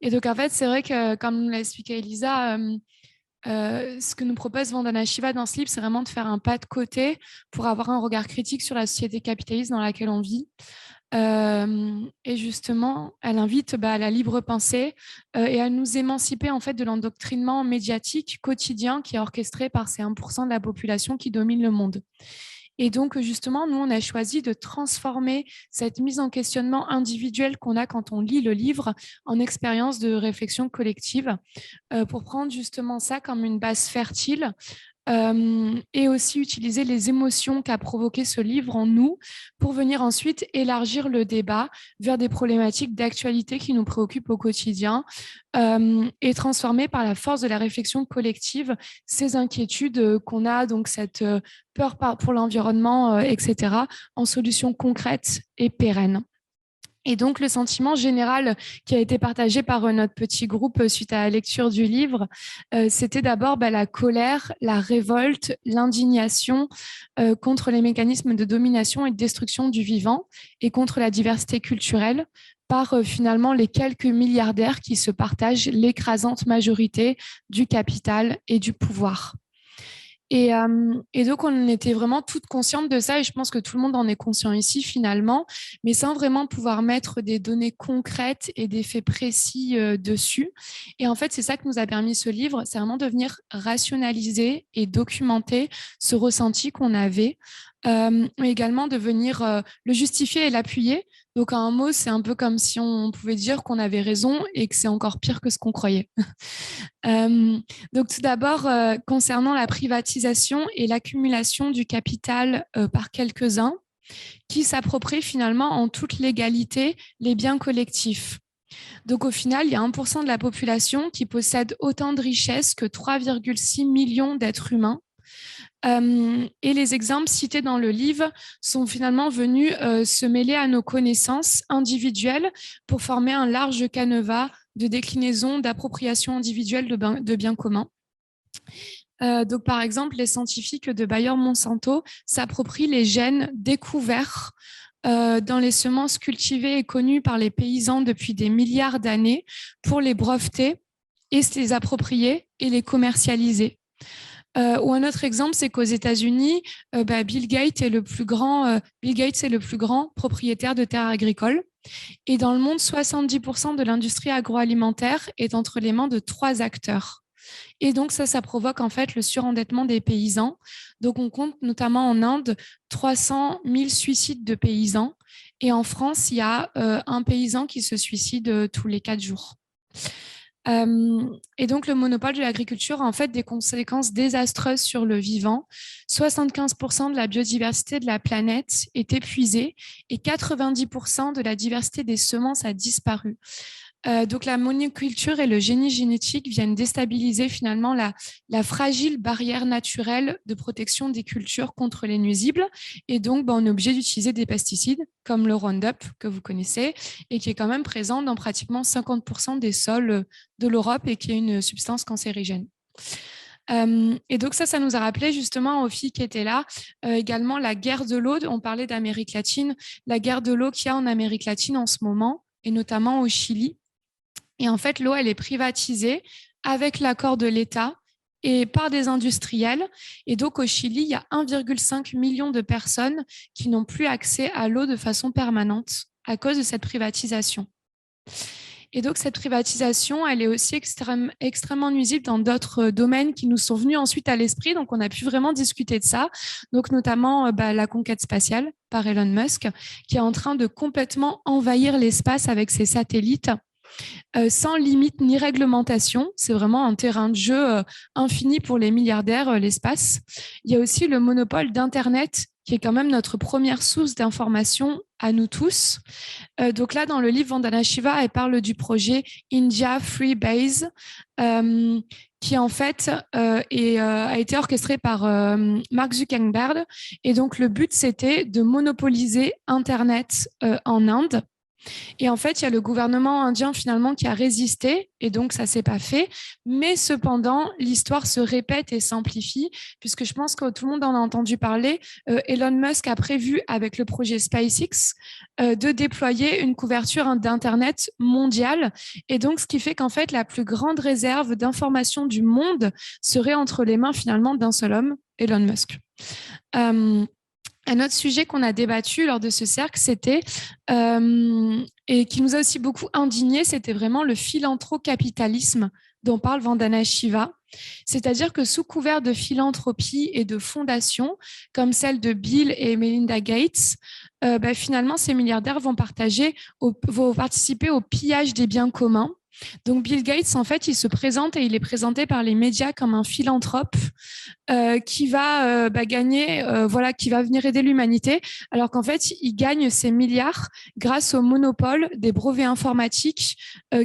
Et donc en fait, c'est vrai que comme l'a expliqué Elisa, ce que nous propose Vandana Shiva dans ce livre, c'est vraiment de faire un pas de côté pour avoir un regard critique sur la société capitaliste dans laquelle on vit. Et justement, elle invite à la libre pensée et à nous émanciper en fait de l'endoctrinement médiatique quotidien qui est orchestré par ces 1% de la population qui domine le monde. Et donc, justement, nous, on a choisi de transformer cette mise en questionnement individuel qu'on a quand on lit le livre en expérience de réflexion collective pour prendre justement ça comme une base fertile et aussi utiliser les émotions qu'a provoqué ce livre en nous pour venir ensuite élargir le débat vers des problématiques d'actualité qui nous préoccupent au quotidien et transformer par la force de la réflexion collective ces inquiétudes qu'on a, donc cette peur pour l'environnement, etc., en solutions concrètes et pérennes. Et donc, le sentiment général qui a été partagé par notre petit groupe suite à la lecture du livre, c'était d'abord la colère, la révolte, l'indignation contre les mécanismes de domination et de destruction du vivant et contre la diversité culturelle par finalement les quelques milliardaires qui se partagent l'écrasante majorité du capital et du pouvoir. Et donc, on était vraiment toutes conscientes de ça et je pense que tout le monde en est conscient ici finalement, mais sans vraiment pouvoir mettre des données concrètes et des faits précis dessus. Et en fait, c'est ça que nous a permis ce livre, c'est vraiment de venir rationaliser et documenter ce ressenti qu'on avait, mais également de venir le justifier et l'appuyer. Donc, en un mot, c'est un peu comme si on pouvait dire qu'on avait raison et que c'est encore pire que ce qu'on croyait. Donc, tout d'abord, concernant la privatisation et l'accumulation du capital par quelques-uns qui s'approprient finalement en toute légalité les biens collectifs. Donc, au final, il y a 1% de la population qui possède autant de richesses que 3,6 millions d'êtres humains. Et les exemples cités dans le livre sont finalement venus se mêler à nos connaissances individuelles pour former un large canevas de déclinaison d'appropriation individuelle de biens communs. Donc, par exemple, les scientifiques de Bayer-Monsanto s'approprient les gènes découverts dans les semences cultivées et connues par les paysans depuis des milliards d'années pour les breveter et se les approprier et les commercialiser. Ou un autre exemple, c'est qu'aux États-Unis, Bill Gates est le plus grand propriétaire de terres agricoles. Et dans le monde, 70% de l'industrie agroalimentaire est entre les mains de 3 acteurs. Et donc, ça provoque en fait le surendettement des paysans. Donc, on compte notamment en Inde 300 000 suicides de paysans. Et en France, il y a un paysan qui se suicide tous les 4 jours. Et donc, le monopole de l'agriculture a en fait des conséquences désastreuses sur le vivant. 75% de la biodiversité de la planète est épuisée et 90% de la diversité des semences a disparu. Donc, la monoculture et le génie génétique viennent déstabiliser finalement la fragile barrière naturelle de protection des cultures contre les nuisibles. Et donc, on est obligé d'utiliser des pesticides comme le Roundup que vous connaissez et qui est quand même présent dans pratiquement 50% des sols de l'Europe et qui est une substance cancérigène. Et donc ça nous a rappelé justement aux filles qui étaient là également la guerre de l'eau. On parlait d'Amérique latine, la guerre de l'eau qu'il y a en Amérique latine en ce moment et notamment au Chili. Et en fait, l'eau, elle est privatisée avec l'accord de l'État et par des industriels. Et donc, au Chili, il y a 1,5 million de personnes qui n'ont plus accès à l'eau de façon permanente à cause de cette privatisation. Et donc, cette privatisation, elle est aussi extrêmement nuisible dans d'autres domaines qui nous sont venus ensuite à l'esprit. Donc, on a pu vraiment discuter de ça. Donc, notamment la conquête spatiale par Elon Musk, qui est en train de complètement envahir l'espace avec ses satellites. Sans limite ni réglementation. C'est vraiment un terrain de jeu infini pour les milliardaires, l'espace. Il y a aussi le monopole d'Internet, qui est quand même notre première source d'information à nous tous. Donc là, dans le livre, Vandana Shiva, elle parle du projet India Freebase, qui en fait a été orchestré par Mark Zuckerberg. Et donc, le but, c'était de monopoliser Internet en Inde. Et en fait, il y a le gouvernement indien finalement qui a résisté et donc ça ne s'est pas fait. Mais cependant, l'histoire se répète et s'amplifie puisque je pense que tout le monde en a entendu parler. Elon Musk a prévu avec le projet SpaceX de déployer une couverture d'Internet mondiale. Et donc, ce qui fait qu'en fait, la plus grande réserve d'informations du monde serait entre les mains finalement d'un seul homme, Elon Musk. Un autre sujet qu'on a débattu lors de ce cercle, c'était, et qui nous a aussi beaucoup indignés, c'était vraiment le philanthrocapitalisme dont parle Vandana Shiva. C'est-à-dire que sous couvert de philanthropie et de fondations, comme celle de Bill et Melinda Gates, finalement, ces milliardaires vont participer au pillage des biens communs. Donc Bill Gates, en fait, il se présente et il est présenté par les médias comme un philanthrope qui va gagner, qui va venir aider l'humanité, alors qu'en fait, il gagne ses milliards grâce au monopole des brevets informatiques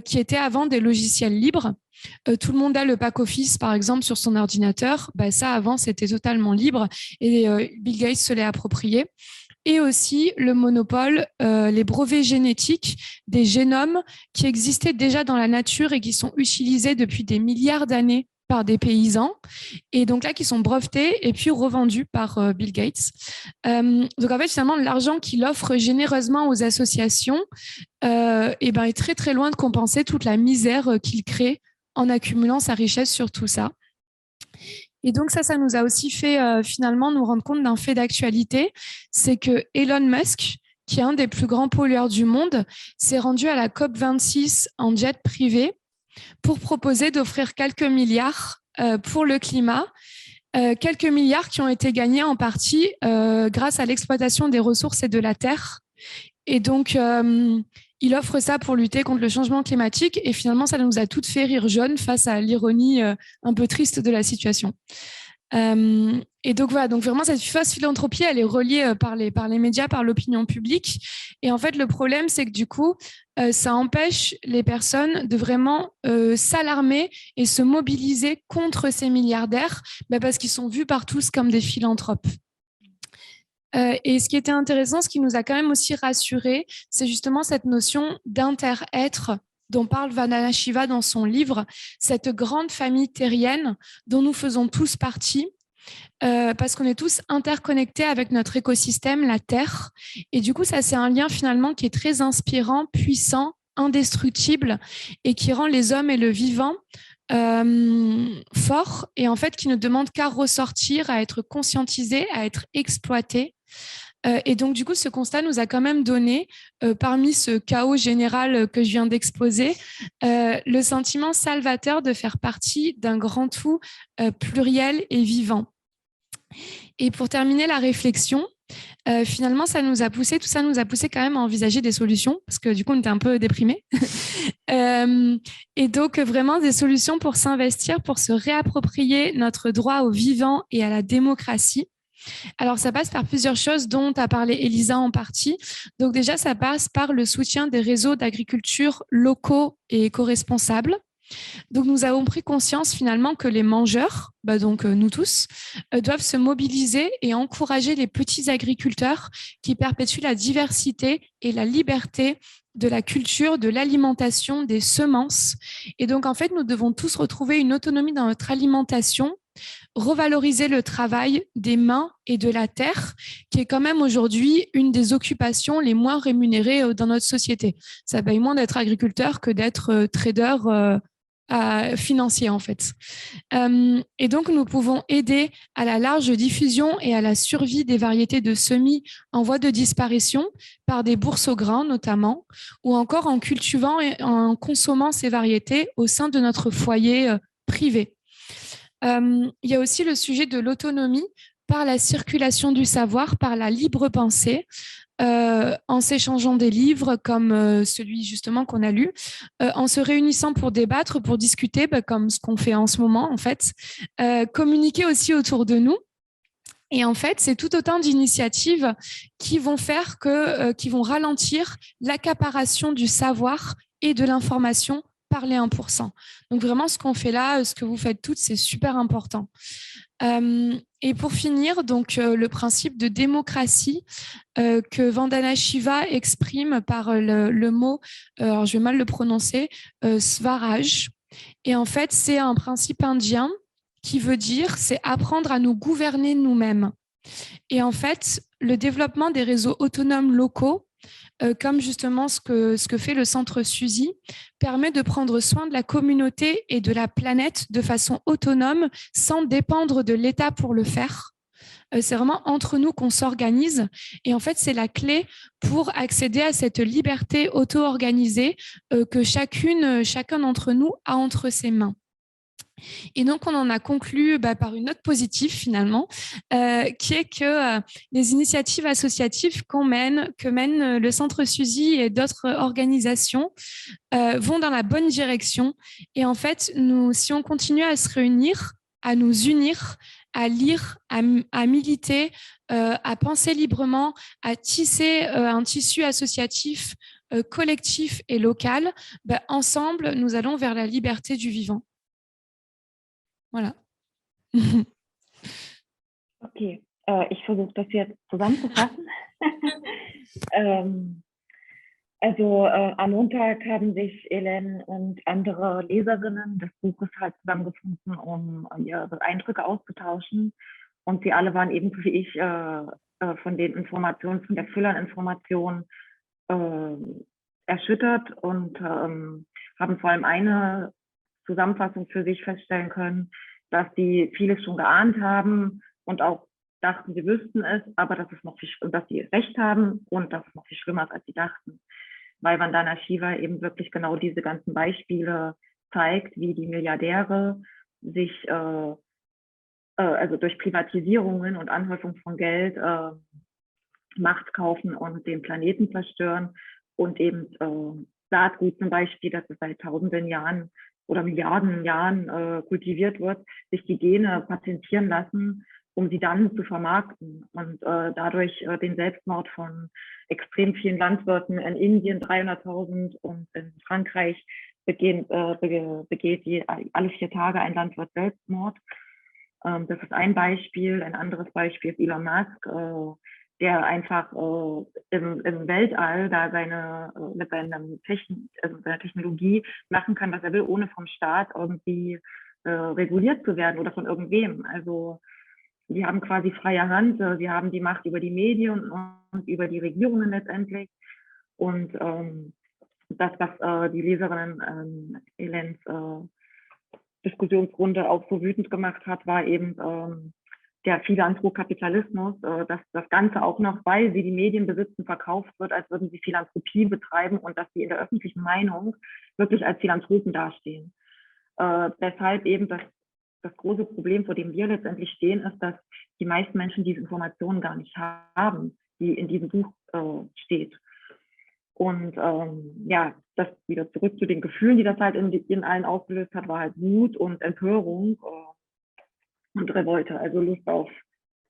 qui étaient avant des logiciels libres. Tout le monde a le pack office, par exemple, sur son ordinateur. Ça, avant, c'était totalement libre et Bill Gates se l'est approprié. Et aussi le monopole, les brevets génétiques des génomes qui existaient déjà dans la nature et qui sont utilisés depuis des milliards d'années par des paysans, et donc là qui sont brevetés et puis revendus par Bill Gates. Donc en fait, finalement, l'argent qu'il offre généreusement aux associations est très très loin de compenser toute la misère qu'il crée en accumulant sa richesse sur tout ça. Et donc ça nous a aussi fait finalement nous rendre compte d'un fait d'actualité, c'est que Elon Musk, qui est un des plus grands pollueurs du monde, s'est rendu à la COP26 en jet privé pour proposer d'offrir quelques milliards pour le climat, quelques milliards qui ont été gagnés en partie grâce à l'exploitation des ressources et de la terre. Et donc, il offre ça pour lutter contre le changement climatique et finalement, ça nous a toutes fait rire jaunes face à l'ironie un peu triste de la situation. Et donc voilà, donc vraiment cette fausse philanthropie, elle est reliée par les médias, par l'opinion publique. Et en fait, le problème, c'est que du coup, ça empêche les personnes de vraiment s'alarmer et se mobiliser contre ces milliardaires parce qu'ils sont vus par tous comme des philanthropes. Et ce qui était intéressant, ce qui nous a quand même aussi rassurés, c'est justement cette notion d'inter-être dont parle Vandana Shiva dans son livre, cette grande famille terrienne dont nous faisons tous partie, parce qu'on est tous interconnectés avec notre écosystème, la Terre. Et du coup, ça, c'est un lien finalement qui est très inspirant, puissant, indestructible et qui rend les hommes et le vivant forts et en fait qui ne demande qu'à ressortir, à être conscientisés, à être exploités. Et donc, du coup, ce constat nous a quand même donné, parmi ce chaos général que je viens d'exposer, le sentiment salvateur de faire partie d'un grand tout pluriel et vivant. Et pour terminer la réflexion, finalement, tout ça nous a poussé quand même à envisager des solutions, parce que du coup, on était un peu déprimés. Et donc, vraiment des solutions pour s'investir, pour se réapproprier notre droit au vivant et à la démocratie. Alors, ça passe par plusieurs choses dont a parlé Elisa en partie. Donc déjà, ça passe par le soutien des réseaux d'agriculture locaux et éco-responsables. Donc, nous avons pris conscience finalement que les mangeurs, donc nous tous, doivent se mobiliser et encourager les petits agriculteurs qui perpétuent la diversité et la liberté de la culture, de l'alimentation, des semences. Et donc, en fait, nous devons tous retrouver une autonomie dans notre alimentation, revaloriser le travail des mains et de la terre, qui est quand même aujourd'hui une des occupations les moins rémunérées dans notre société. Ça paye moins d'être agriculteur que d'être trader financier, en fait. Et donc, nous pouvons aider à la large diffusion et à la survie des variétés de semis en voie de disparition par des bourses au grain, notamment, ou encore en cultivant et en consommant ces variétés au sein de notre foyer privé. Il y a aussi le sujet de l'autonomie par la circulation du savoir, par la libre pensée, en s'échangeant des livres comme celui justement qu'on a lu, en se réunissant pour débattre, pour discuter, comme ce qu'on fait en ce moment en fait, communiquer aussi autour de nous. Et en fait, c'est tout autant d'initiatives qui vont faire qui vont ralentir l'accaparation du savoir et de l'information par les 1%. Donc vraiment, ce qu'on fait là, ce que vous faites toutes, c'est super important. Et pour finir, donc le principe de démocratie que Vandana Shiva exprime par le mot, alors je vais mal le prononcer, Swaraj. Et en fait, c'est un principe indien qui veut dire c'est apprendre à nous gouverner nous-mêmes. Et en fait, le développement des réseaux autonomes locaux, comme justement ce que fait le centre Suzy, permet de prendre soin de la communauté et de la planète de façon autonome, sans dépendre de l'État pour le faire. C'est vraiment entre nous qu'on s'organise. Et en fait, c'est la clé pour accéder à cette liberté auto-organisée que chacun d'entre nous a entre ses mains. Et donc, on en a conclu par une note positive finalement, qui est que les initiatives associatives que mène le Centre Suzy et d'autres organisations vont dans la bonne direction. Et en fait, si on continue à se réunir, à nous unir, à lire, à militer, à penser librement, à tisser un tissu associatif collectif et local, ensemble, nous allons vers la liberté du vivant. Voilà. Okay, ich versuche das jetzt zusammenzufassen. Am Montag haben sich Elen und andere Leserinnen des Buches halt zusammengefunden, um ihre Eindrücke auszutauschen. Und sie alle waren ebenso wie ich von den Informationen, von der Fülle an Informationen erschüttert und haben vor allem eine Zusammenfassung für sich feststellen können, dass sie vieles schon geahnt haben und auch dachten, sie wüssten es, aber dass sie recht haben und dass es noch viel schlimmer ist, als sie dachten. Weil Vandana Shiva eben wirklich genau diese ganzen Beispiele zeigt, wie die Milliardäre sich also durch Privatisierungen und Anhäufung von Geld Macht kaufen und den Planeten zerstören und eben Saatgut zum Beispiel, das es seit tausenden Jahren oder Milliarden Jahren kultiviert wird, sich die Gene patentieren lassen, um sie dann zu vermarkten und dadurch den Selbstmord von extrem vielen Landwirten in Indien 300.000 und in Frankreich begeht alle 4 Tage ein Landwirt Selbstmord. Das ist ein Beispiel. Ein anderes Beispiel ist Elon Musk, der einfach im Weltall da mit seiner Technologie machen kann, was er will, ohne vom Staat irgendwie reguliert zu werden oder von irgendwem. Also die haben quasi freie Hand, sie haben die Macht über die Medien und über die Regierungen letztendlich. Und das, was die Leserinnen Elens Diskussionsrunde auch so wütend gemacht hat, war eben der Philanthrokapitalismus, dass das Ganze auch noch, weil sie die Medien besitzen, verkauft wird, als würden sie Philanthropie betreiben und dass sie in der öffentlichen Meinung wirklich als Philanthropen dastehen. Deshalb eben das große Problem, vor dem wir letztendlich stehen, ist, dass die meisten Menschen diese Informationen gar nicht haben, die in diesem Buch steht. Und ja, das wieder zurück zu den Gefühlen, die das halt in allen ausgelöst hat, war halt Wut und Empörung und Revolte, also Lust auf,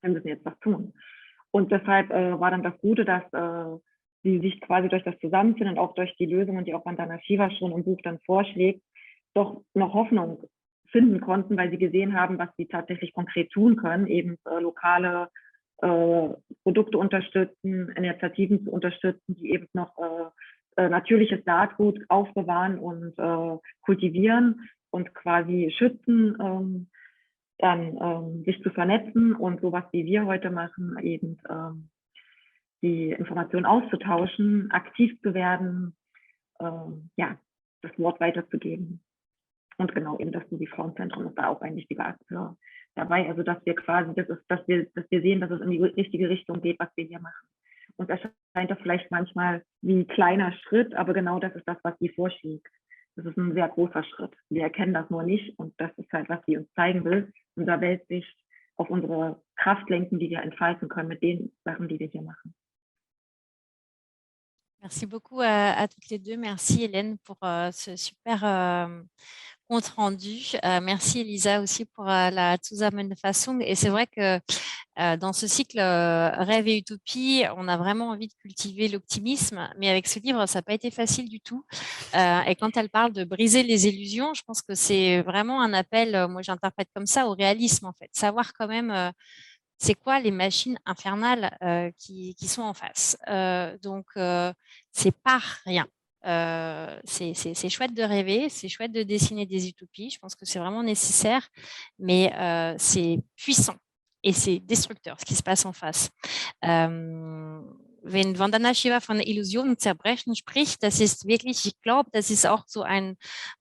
wir müssen jetzt was tun. Und deshalb war dann das Gute, dass sie sich quasi durch das Zusammenfinden und auch durch die Lösungen, die auch Vandana Shiva schon im Buch dann vorschlägt, doch noch Hoffnung finden konnten, weil sie gesehen haben, was sie tatsächlich konkret tun können, eben lokale Produkte unterstützen, Initiativen zu unterstützen, die eben noch natürliches Saatgut aufbewahren und kultivieren und quasi schützen, dann sich zu vernetzen und sowas, wie wir heute machen, eben die Informationen auszutauschen, aktiv zu werden, ja, das Wort weiterzugeben. Und genau eben das Susi-Frauenzentrum ist da auch ein wichtiger Akteur dabei. Also dass wir quasi, dass wir sehen, dass es in die richtige Richtung geht, was wir hier machen. Und das erscheint das vielleicht manchmal wie ein kleiner Schritt, aber genau das ist das, was sie vorschlägt. Das ist ein sehr großer Schritt. Wir erkennen das nur nicht und das ist halt, was sie uns zeigen will, unser Weltsicht auf unsere Kraft lenken, die wir entfalten können mit den Sachen, die wir hier machen. Merci beaucoup à toutes les deux. Merci Hélène pour ce super compte rendu. Merci Elisa aussi pour la Zusammenfassung. Et c'est vrai que dans ce cycle Rêve et Utopie, on a vraiment envie de cultiver l'optimisme, mais avec ce livre, ça n'a pas été facile du tout. Et quand elle parle de briser les illusions, je pense que c'est vraiment un appel, moi j'interprète comme ça, au réalisme en fait. Savoir quand même c'est quoi les machines infernales qui sont en face. Donc, c'est pas rien. C'est chouette de rêver, c'est chouette de dessiner des utopies. Je pense que c'est vraiment nécessaire, mais c'est puissant et c'est destructeur ce qui se passe en face. Wenn Vandana Shiva von Illusionen zerbrechen spricht, das ist wirklich, ich glaube, das ist auch so ein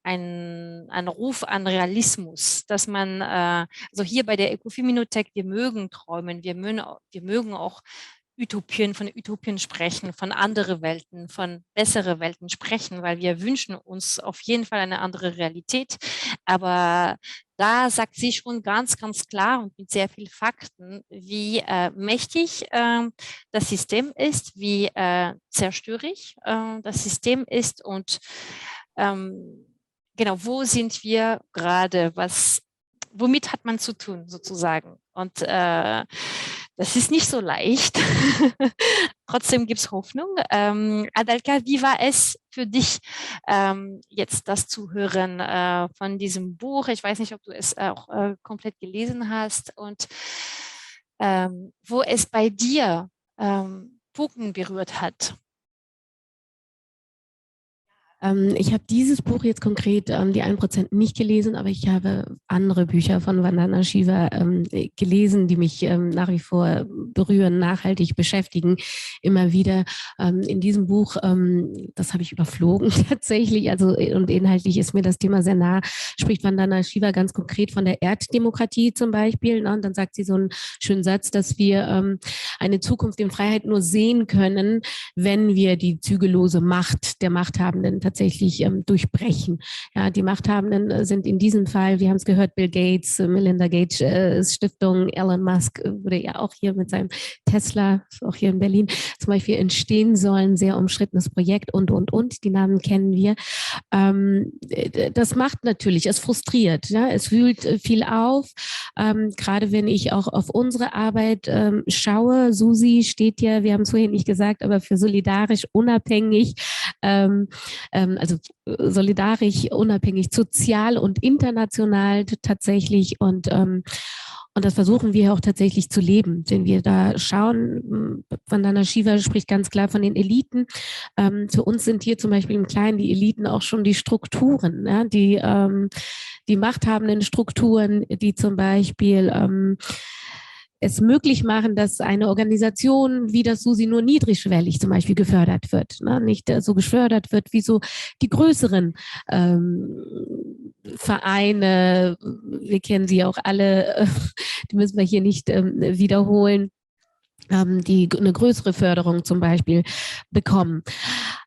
Ruf an Realismus, dass man, also hier bei der Ecofeminothek, wir mögen träumen, wir mögen auch von Utopien sprechen, von anderen Welten, von besseren Welten sprechen, weil wir wünschen uns auf jeden Fall eine andere Realität. Aber da sagt sie schon ganz, ganz klar und mit sehr viel Fakten, wie mächtig das System ist, wie zerstörerisch das System ist und genau, wo sind wir gerade, womit hat man zu tun sozusagen. Und das ist nicht so leicht. Trotzdem gibt es Hoffnung. Adelka, wie war es für dich, jetzt das zu hören von diesem Buch? Ich weiß nicht, ob du es auch komplett gelesen hast und wo es bei dir Punkten berührt hat. Ich habe dieses Buch jetzt konkret, die 1% nicht gelesen, aber ich habe andere Bücher von Vandana Shiva gelesen, die mich nach wie vor berühren, nachhaltig beschäftigen, immer wieder. In diesem Buch, das habe ich überflogen tatsächlich, also und inhaltlich ist mir das Thema sehr nah, spricht Vandana Shiva ganz konkret von der Erddemokratie zum Beispiel. Ne? Und dann sagt sie so einen schönen Satz, dass wir eine Zukunft in Freiheit nur sehen können, wenn wir die zügellose Macht der Machthabenden tatsächlich durchbrechen. Ja, die Machthabenden sind in diesem Fall, wir haben es gehört, Bill Gates, Melinda Gates Stiftung, Elon Musk wurde ja auch hier mit seinem Tesla, auch hier in Berlin zum Beispiel entstehen sollen, sehr umstrittenes Projekt und. Die Namen kennen wir. Das macht natürlich, es frustriert, ja? Es wühlt viel auf, gerade wenn ich auch auf unsere Arbeit schaue. Susi steht ja, wir haben es vorhin nicht gesagt, aber für solidarisch, unabhängig, also solidarisch, unabhängig, sozial und international tatsächlich und Und das versuchen wir auch tatsächlich zu leben. Wenn wir da schauen, Vandana Shiva spricht ganz klar von den Eliten. Für uns sind hier zum Beispiel im Kleinen die Eliten auch schon die Strukturen, ja, die machthabenden Strukturen, die zum Beispiel es möglich machen, dass eine Organisation wie das SUSI nur niedrigschwellig zum Beispiel gefördert wird, ne? Nicht so gefördert wird wie so die größeren Vereine, wir kennen sie auch alle, die müssen wir hier nicht wiederholen, die eine größere Förderung zum Beispiel bekommen.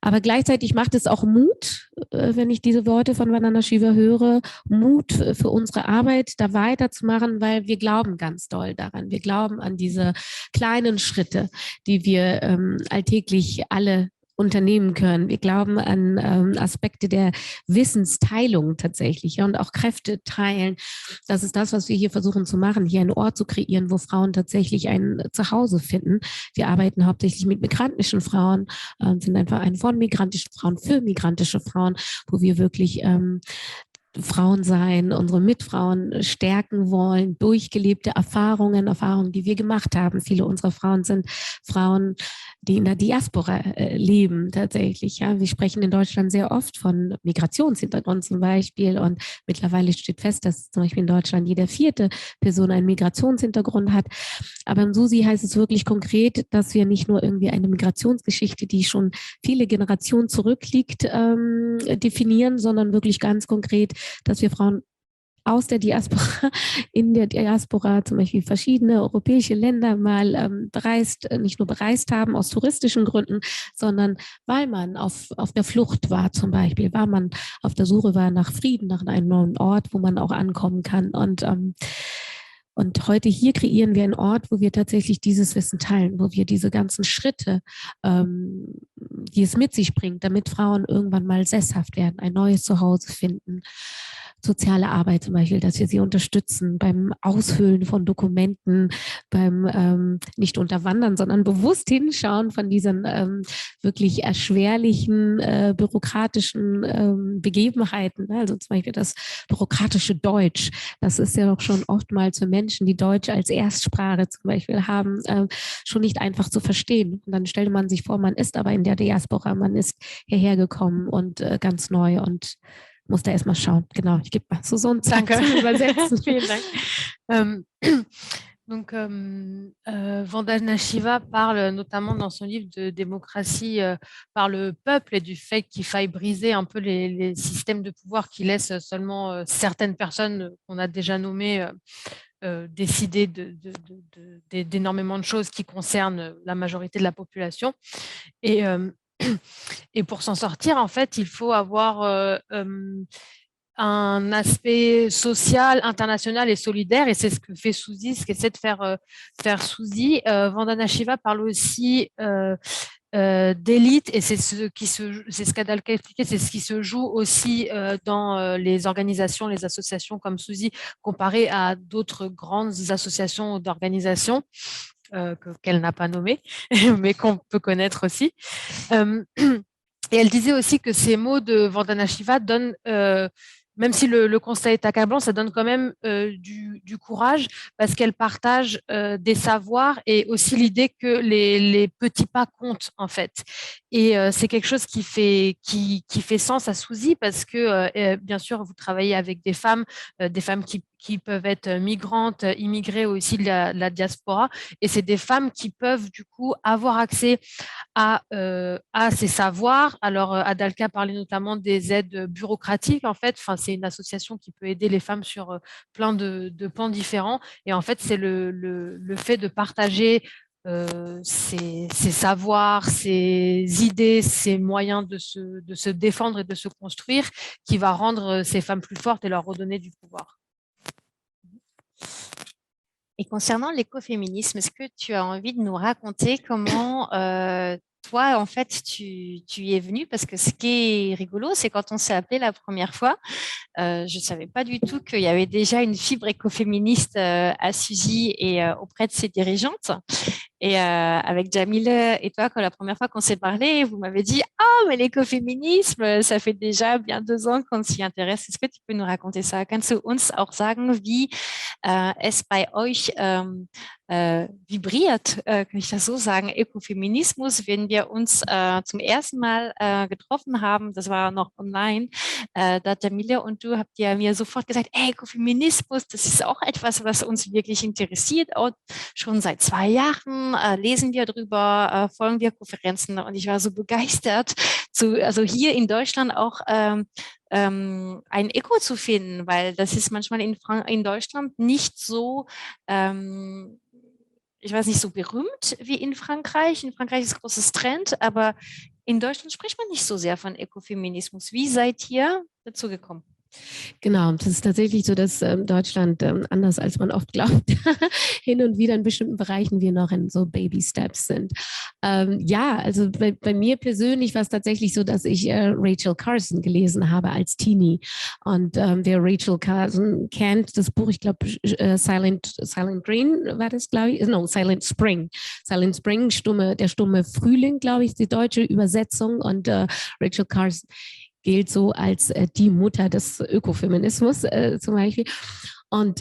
Aber gleichzeitig macht es auch Mut, wenn ich diese Worte von Vandana Shiva höre, Mut für unsere Arbeit, da weiterzumachen, weil wir glauben ganz doll daran. Wir glauben an diese kleinen Schritte, die wir alltäglich alle unternehmen können. Wir glauben an Aspekte der Wissensteilung tatsächlich, ja, und auch Kräfte teilen. Das ist das, was wir hier versuchen zu machen, hier einen Ort zu kreieren, wo Frauen tatsächlich ein Zuhause finden. Wir arbeiten hauptsächlich mit migrantischen Frauen, sind ein Verein von migrantischen Frauen für migrantische Frauen, wo wir wirklich Frauen sein, unsere Mitfrauen stärken wollen, durchgelebte Erfahrungen, die wir gemacht haben. Viele unserer Frauen sind Frauen, die in der Diaspora leben tatsächlich. Ja. Wir sprechen in Deutschland sehr oft von Migrationshintergrund zum Beispiel und mittlerweile steht fest, dass zum Beispiel in Deutschland jede 4. Person einen Migrationshintergrund hat. Aber im SUSI heißt es wirklich konkret, dass wir nicht nur irgendwie eine Migrationsgeschichte, die schon viele Generationen zurückliegt, definieren, sondern wirklich ganz konkret, dass wir Frauen aus der Diaspora, in der Diaspora zum Beispiel verschiedene europäische Länder mal nicht nur bereist haben aus touristischen Gründen, sondern weil man auf der Flucht war zum Beispiel, weil man auf der Suche war nach Frieden, nach einem neuen Ort, wo man auch ankommen kann. Und heute hier kreieren wir einen Ort, wo wir tatsächlich dieses Wissen teilen, wo wir diese ganzen Schritte, die es mit sich bringt, damit Frauen irgendwann mal sesshaft werden, ein neues Zuhause finden, soziale Arbeit zum Beispiel, dass wir sie unterstützen beim Ausfüllen von Dokumenten, beim nicht unterwandern, sondern bewusst hinschauen von diesen wirklich erschwerlichen bürokratischen Begebenheiten. Also zum Beispiel das bürokratische Deutsch. Das ist ja doch schon oftmals für Menschen, die Deutsch als Erstsprache zum Beispiel haben, schon nicht einfach zu verstehen. Und dann stellt man sich vor, man ist aber in der Diaspora, man ist hierher gekommen und ganz neu und muss da erstmal schauen. Genau, ich gebe mal Susanne Zeit zum Übersetzen. Vielen Dank. Donc, Vandana Shiva parle notamment dans son livre de démocratie par le peuple et du fait qu'il faille briser un peu les systèmes de pouvoir qui laissent seulement certaines personnes qu'on a déjà nommées décider d'énormément de choses qui concernent la majorité de la population. Et pour s'en sortir, en fait, il faut avoir un aspect social, international et solidaire, et c'est ce que fait SUSI, ce qu'essaie de faire SUSI. Vandana Shiva parle aussi d'élite, et c'est ce qu'Adalka expliquait, c'est ce qui se joue aussi dans les organisations, les associations comme SUSI, comparé à d'autres grandes associations ou d'organisations qu'elle n'a pas nommées, mais qu'on peut connaître aussi. Et elle disait aussi que ces mots de Vandana Shiva donnent, même si le constat est accablant, ça donne quand même du courage, parce qu'elle partage des savoirs et aussi l'idée que les petits pas comptent en fait. Et c'est quelque chose qui fait sens à SUSI, parce que bien sûr vous travaillez avec des femmes qui peuvent être migrantes, immigrées aussi de la diaspora, et c'est des femmes qui peuvent du coup avoir accès à ces savoirs. Alors Adalka parlait notamment des aides bureaucratiques en fait. Enfin, c'est une association qui peut aider les femmes sur plein de pans différents, et en fait c'est le fait de partager ces savoirs, ces idées, ces moyens de se défendre et de se construire qui va rendre ces femmes plus fortes et leur redonner du pouvoir. Et concernant l'écoféminisme, est-ce que tu as envie de nous raconter comment toi, en fait, tu y es venue? Parce que ce qui est rigolo, c'est quand on s'est appelé la première fois, je ne savais pas du tout qu'il y avait déjà une fibre écoféministe à SUSI et auprès de ses dirigeantes. Et avec Jamil et toi, quand la première fois qu'on s'est parlé, vous m'avez dit, oh, mais l'écoféminisme, ça fait déjà bien 2 ans qu'on s'y intéresse. Est-ce que tu peux nous raconter ça? Kannst du uns auch sagen, wie es bei euch vibriert, kann ich das so sagen, Ökofeminismus, wenn wir uns zum ersten Mal getroffen haben, das war noch online, da hat Jamila und du habt ja mir sofort gesagt, ey, Ökofeminismus, das ist auch etwas, was uns wirklich interessiert. Auch schon seit 2 Jahren lesen wir drüber, folgen wir Konferenzen und ich war so begeistert, also hier in Deutschland auch ein Echo zu finden, weil das ist manchmal in Deutschland nicht so ich weiß nicht, so berühmt wie in Frankreich. In Frankreich ist großes Trend, aber in Deutschland spricht man nicht so sehr von Ökofeminismus. Wie seid ihr dazu gekommen? Genau, das ist tatsächlich so, dass Deutschland anders als man oft glaubt, hin und wieder in bestimmten Bereichen wir noch in so Baby-Steps sind. Ja, also bei mir persönlich war es tatsächlich so, dass ich Rachel Carson gelesen habe als Teenie. Und wer Rachel Carson kennt, das Buch, ich glaube, Silent Green war das, glaube ich, no, Silent Spring. Silent Spring, der stumme Frühling, glaube ich, ist die deutsche Übersetzung. Und Rachel Carson gilt so als die Mutter des Ökofeminismus zum Beispiel. Und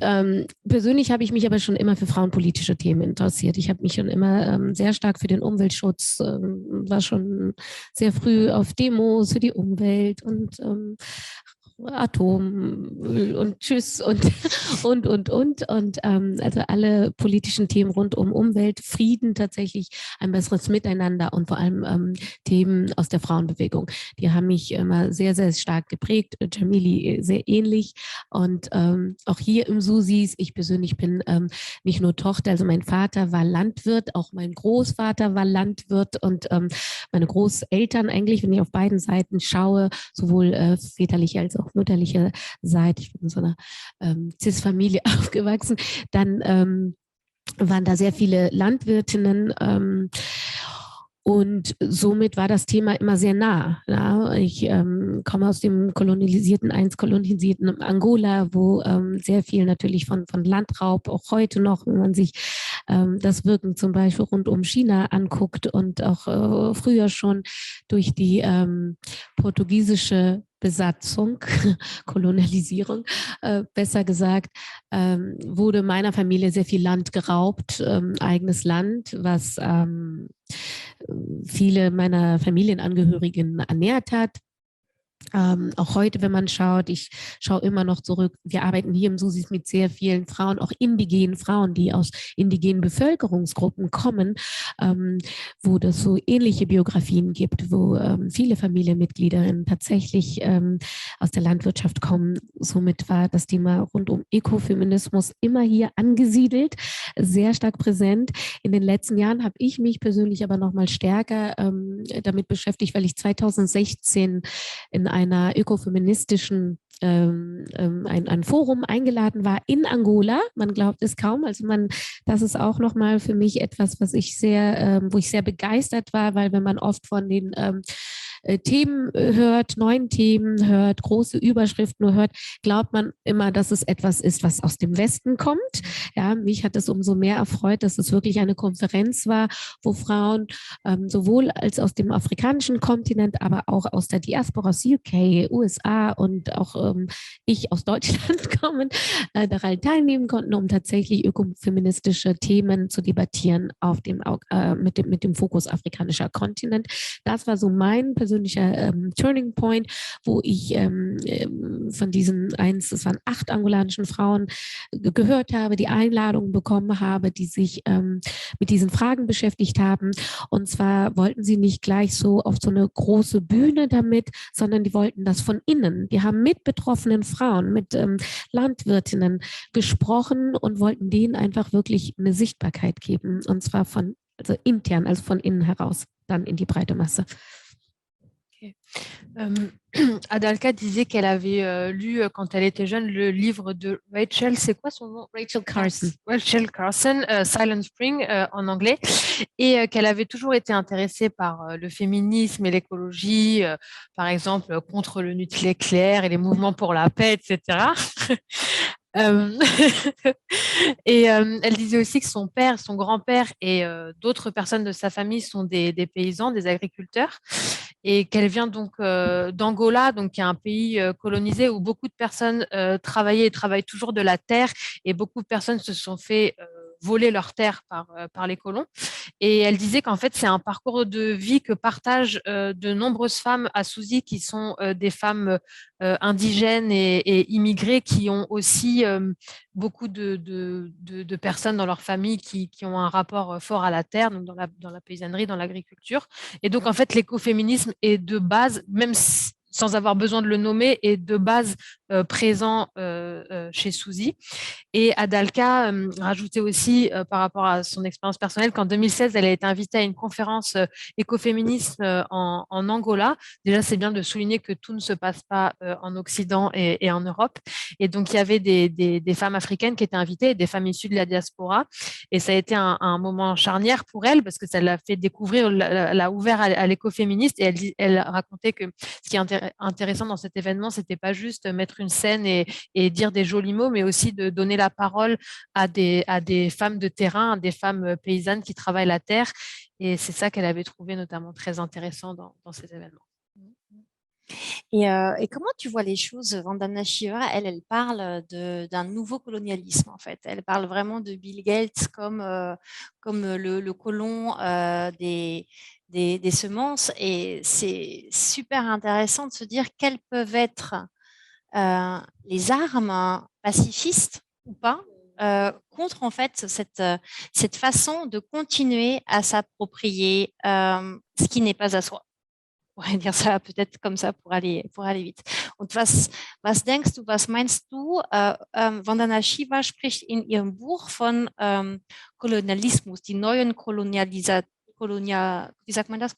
persönlich habe ich mich aber schon immer für frauenpolitische Themen interessiert. Ich habe mich schon immer sehr stark für den Umweltschutz, war schon sehr früh auf Demos für die Umwelt und Atommüll und Tschüss und also alle politischen Themen rund um Umwelt, Frieden tatsächlich, ein besseres Miteinander und vor allem Themen aus der Frauenbewegung. Die haben mich immer sehr, sehr stark geprägt. Jamili sehr ähnlich und auch hier im Susis, ich persönlich bin nicht nur Tochter, also mein Vater war Landwirt, auch mein Großvater war Landwirt und meine Großeltern eigentlich, wenn ich auf beiden Seiten schaue, sowohl väterliche als auch mütterliche Seite, ich bin in so einer Cis-Familie aufgewachsen, dann waren da sehr viele Landwirtinnen und somit war das Thema immer sehr nah. Ja. Ich komme aus dem einst kolonisierten Angola, wo sehr viel natürlich von Landraub, auch heute noch, wenn man sich das Wirken zum Beispiel rund um China anguckt und auch früher schon durch die portugiesische Besatzung, Kolonialisierung, besser gesagt, wurde meiner Familie sehr viel Land geraubt, eigenes Land, was viele meiner Familienangehörigen ernährt hat. Auch heute, wenn man schaut, ich schaue immer noch zurück, wir arbeiten hier im Susis mit sehr vielen Frauen, auch indigenen Frauen, die aus indigenen Bevölkerungsgruppen kommen, wo das so ähnliche Biografien gibt, wo viele Familienmitgliederinnen tatsächlich aus der Landwirtschaft kommen. Somit war das Thema rund um Ökofeminismus immer hier angesiedelt, sehr stark präsent. In den letzten Jahren habe ich mich persönlich aber noch mal stärker damit beschäftigt, weil ich 2016 in einer ökofeministischen ein Forum eingeladen war in Angola. Man glaubt es kaum. Also das ist auch nochmal für mich etwas, wo ich sehr begeistert war, weil wenn man oft von den Themen hört, neuen Themen hört, große Überschriften hört, glaubt man immer, dass es etwas ist, was aus dem Westen kommt. Ja, mich hat es umso mehr erfreut, dass es wirklich eine Konferenz war, wo Frauen sowohl als aus dem afrikanischen Kontinent, aber auch aus der Diaspora aus UK, USA und auch ich aus Deutschland kommen, daran teilnehmen konnten, um tatsächlich ökofeministische Themen zu debattieren mit dem Fokus afrikanischer Kontinent. Das war so mein persönlicher Turning Point, wo ich von das waren 8 angolanischen Frauen gehört habe, die Einladungen bekommen habe, die sich mit diesen Fragen beschäftigt haben. Und zwar wollten sie nicht gleich so auf so eine große Bühne damit, sondern die wollten das von innen. Die haben mit betroffenen Frauen, mit Landwirtinnen gesprochen und wollten denen einfach wirklich eine Sichtbarkeit geben. Und zwar intern, also von innen heraus, dann in die breite Masse. Adalka disait qu'elle avait lu quand elle était jeune le livre de Rachel, c'est quoi son nom? Rachel Carson. Rachel Carson, Silent Spring en anglais, et qu'elle avait toujours été intéressée par le féminisme et l'écologie, par exemple contre le nucléaire et les mouvements pour la paix, etc. Euh, et elle disait aussi que son père, son grand-père et d'autres personnes de sa famille sont des paysans, des agriculteurs, et qu'elle vient donc d'Angola, donc qui est un pays colonisé où beaucoup de personnes travaillaient et travaillent toujours de la terre, et beaucoup de personnes se sont fait voler leur terre par les colons. Et elle disait qu'en fait, c'est un parcours de vie que partagent de nombreuses femmes à Souzy qui sont des femmes indigènes et immigrées qui ont aussi beaucoup de personnes dans leur famille qui ont un rapport fort à la terre, donc dans la paysannerie, dans l'agriculture. Et donc, en fait, l'écoféminisme est de base, même sans avoir besoin de le nommer, est de base présent chez Souzy. Et Adalka rajoutait aussi, par rapport à son expérience personnelle, qu'en 2016, elle a été invitée à une conférence écoféministe en Angola. Déjà, c'est bien de souligner que tout ne se passe pas en Occident et en Europe. Et donc, il y avait des femmes africaines qui étaient invitées, et des femmes issues de la diaspora. Et ça a été un moment charnière pour elle, parce que ça l'a fait découvrir, l'a ouvert à l'écoféministe. Et elle racontait que ce qui est intéressant dans cet événement, c'était pas juste mettre une scène et dire des jolis mots, mais aussi de donner la parole à des femmes de terrain, à des femmes paysannes qui travaillent la terre. Et c'est ça qu'elle avait trouvé notamment très intéressant dans ces événements. Et comment tu vois les choses, Vandana Shiva? Elle parle d'un nouveau colonialisme, en fait. Elle parle vraiment de Bill Gates comme le colon des semences. Et c'est super intéressant de se dire quelles peuvent être les armes pacifistes ou pas contre en fait cette façon de continuer à s'approprier ce qui n'est pas à soi. On pourrait dire ça peut-être comme ça pour aller vite. Und was denkst du, was meinst du? Vandana Shiva spricht in ihrem Buch von Kolonialismus, die neuen wie sagt man das?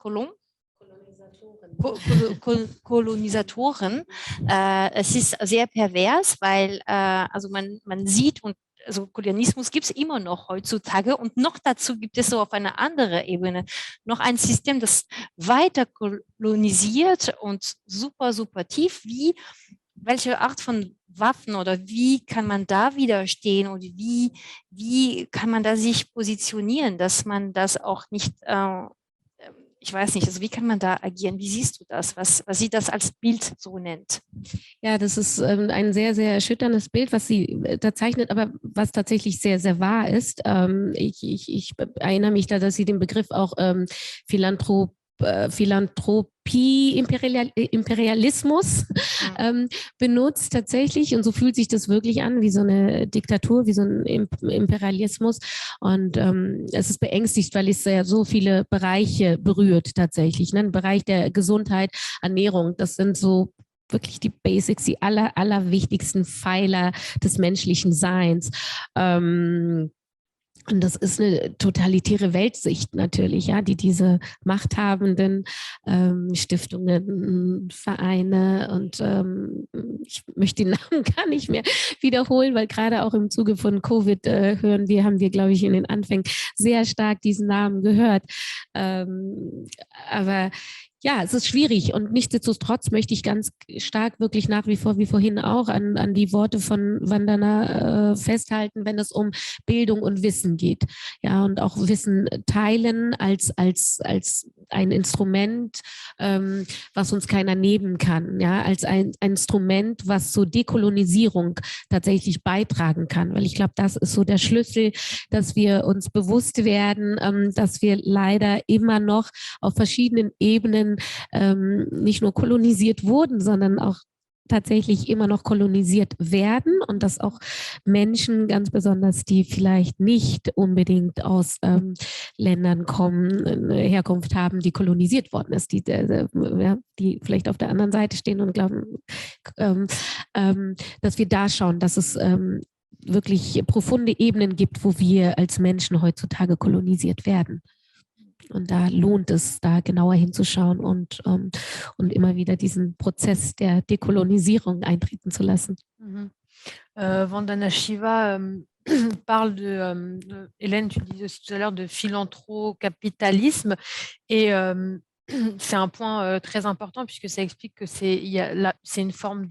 Kolonisatoren. Es ist sehr pervers, weil also man sieht und also Kolonialismus gibt es immer noch heutzutage und noch dazu gibt es so auf einer anderen Ebene noch ein System, das weiter kolonisiert und super, super tief. Welche Art von Waffen oder wie kann man da widerstehen und wie kann man da sich positionieren, dass man das auch nicht ich weiß nicht, also wie kann man da agieren? Wie siehst du das, was sie das als Bild so nennt? Ja, das ist ein sehr, sehr erschütterndes Bild, was sie da zeichnet, aber was tatsächlich sehr, sehr wahr ist. Ich erinnere mich da, dass sie den Begriff auch Philanthropie, Imperialismus benutzt tatsächlich, und so fühlt sich das wirklich an, wie so eine Diktatur, wie so ein Imperialismus, und es ist beängstigt, weil es ja so viele Bereiche berührt tatsächlich, ne? Ein Bereich der Gesundheit, Ernährung, das sind so wirklich die Basics, die allerwichtigsten Pfeiler des menschlichen Seins. Und das ist eine totalitäre Weltsicht natürlich, ja, die diese machthabenden Stiftungen, Vereine und ich möchte den Namen gar nicht mehr wiederholen, weil gerade auch im Zuge von Covid haben wir, glaube ich, in den Anfängen sehr stark diesen Namen gehört. Aber ja, es ist schwierig, und nichtsdestotrotz möchte ich ganz stark wirklich nach wie vor, wie vorhin auch, an die Worte von Vandana festhalten, wenn es um Bildung und Wissen geht. Ja, und auch Wissen teilen als ein Instrument, was uns keiner nehmen kann, ja, als ein Instrument, was zur Dekolonisierung tatsächlich beitragen kann. Weil ich glaube, das ist so der Schlüssel, dass wir uns bewusst werden, dass wir leider immer noch auf verschiedenen Ebenen nicht nur kolonisiert wurden, sondern auch tatsächlich immer noch kolonisiert werden, und dass auch Menschen, ganz besonders die vielleicht nicht unbedingt aus Ländern kommen, Herkunft haben, die kolonisiert worden ist, die vielleicht auf der anderen Seite stehen und glauben, dass wir da schauen, dass es wirklich profunde Ebenen gibt, wo wir als Menschen heutzutage kolonisiert werden. Und da lohnt es, da genauer hinzuschauen und immer wieder diesen Prozess der Dekolonisierung eintreten zu lassen. Vandana Shiva parle Hélène, tu disais aussi tout à l'heure, de philanthrocapitalisme, et c'est un point très important, puisque ça explique que c'est une forme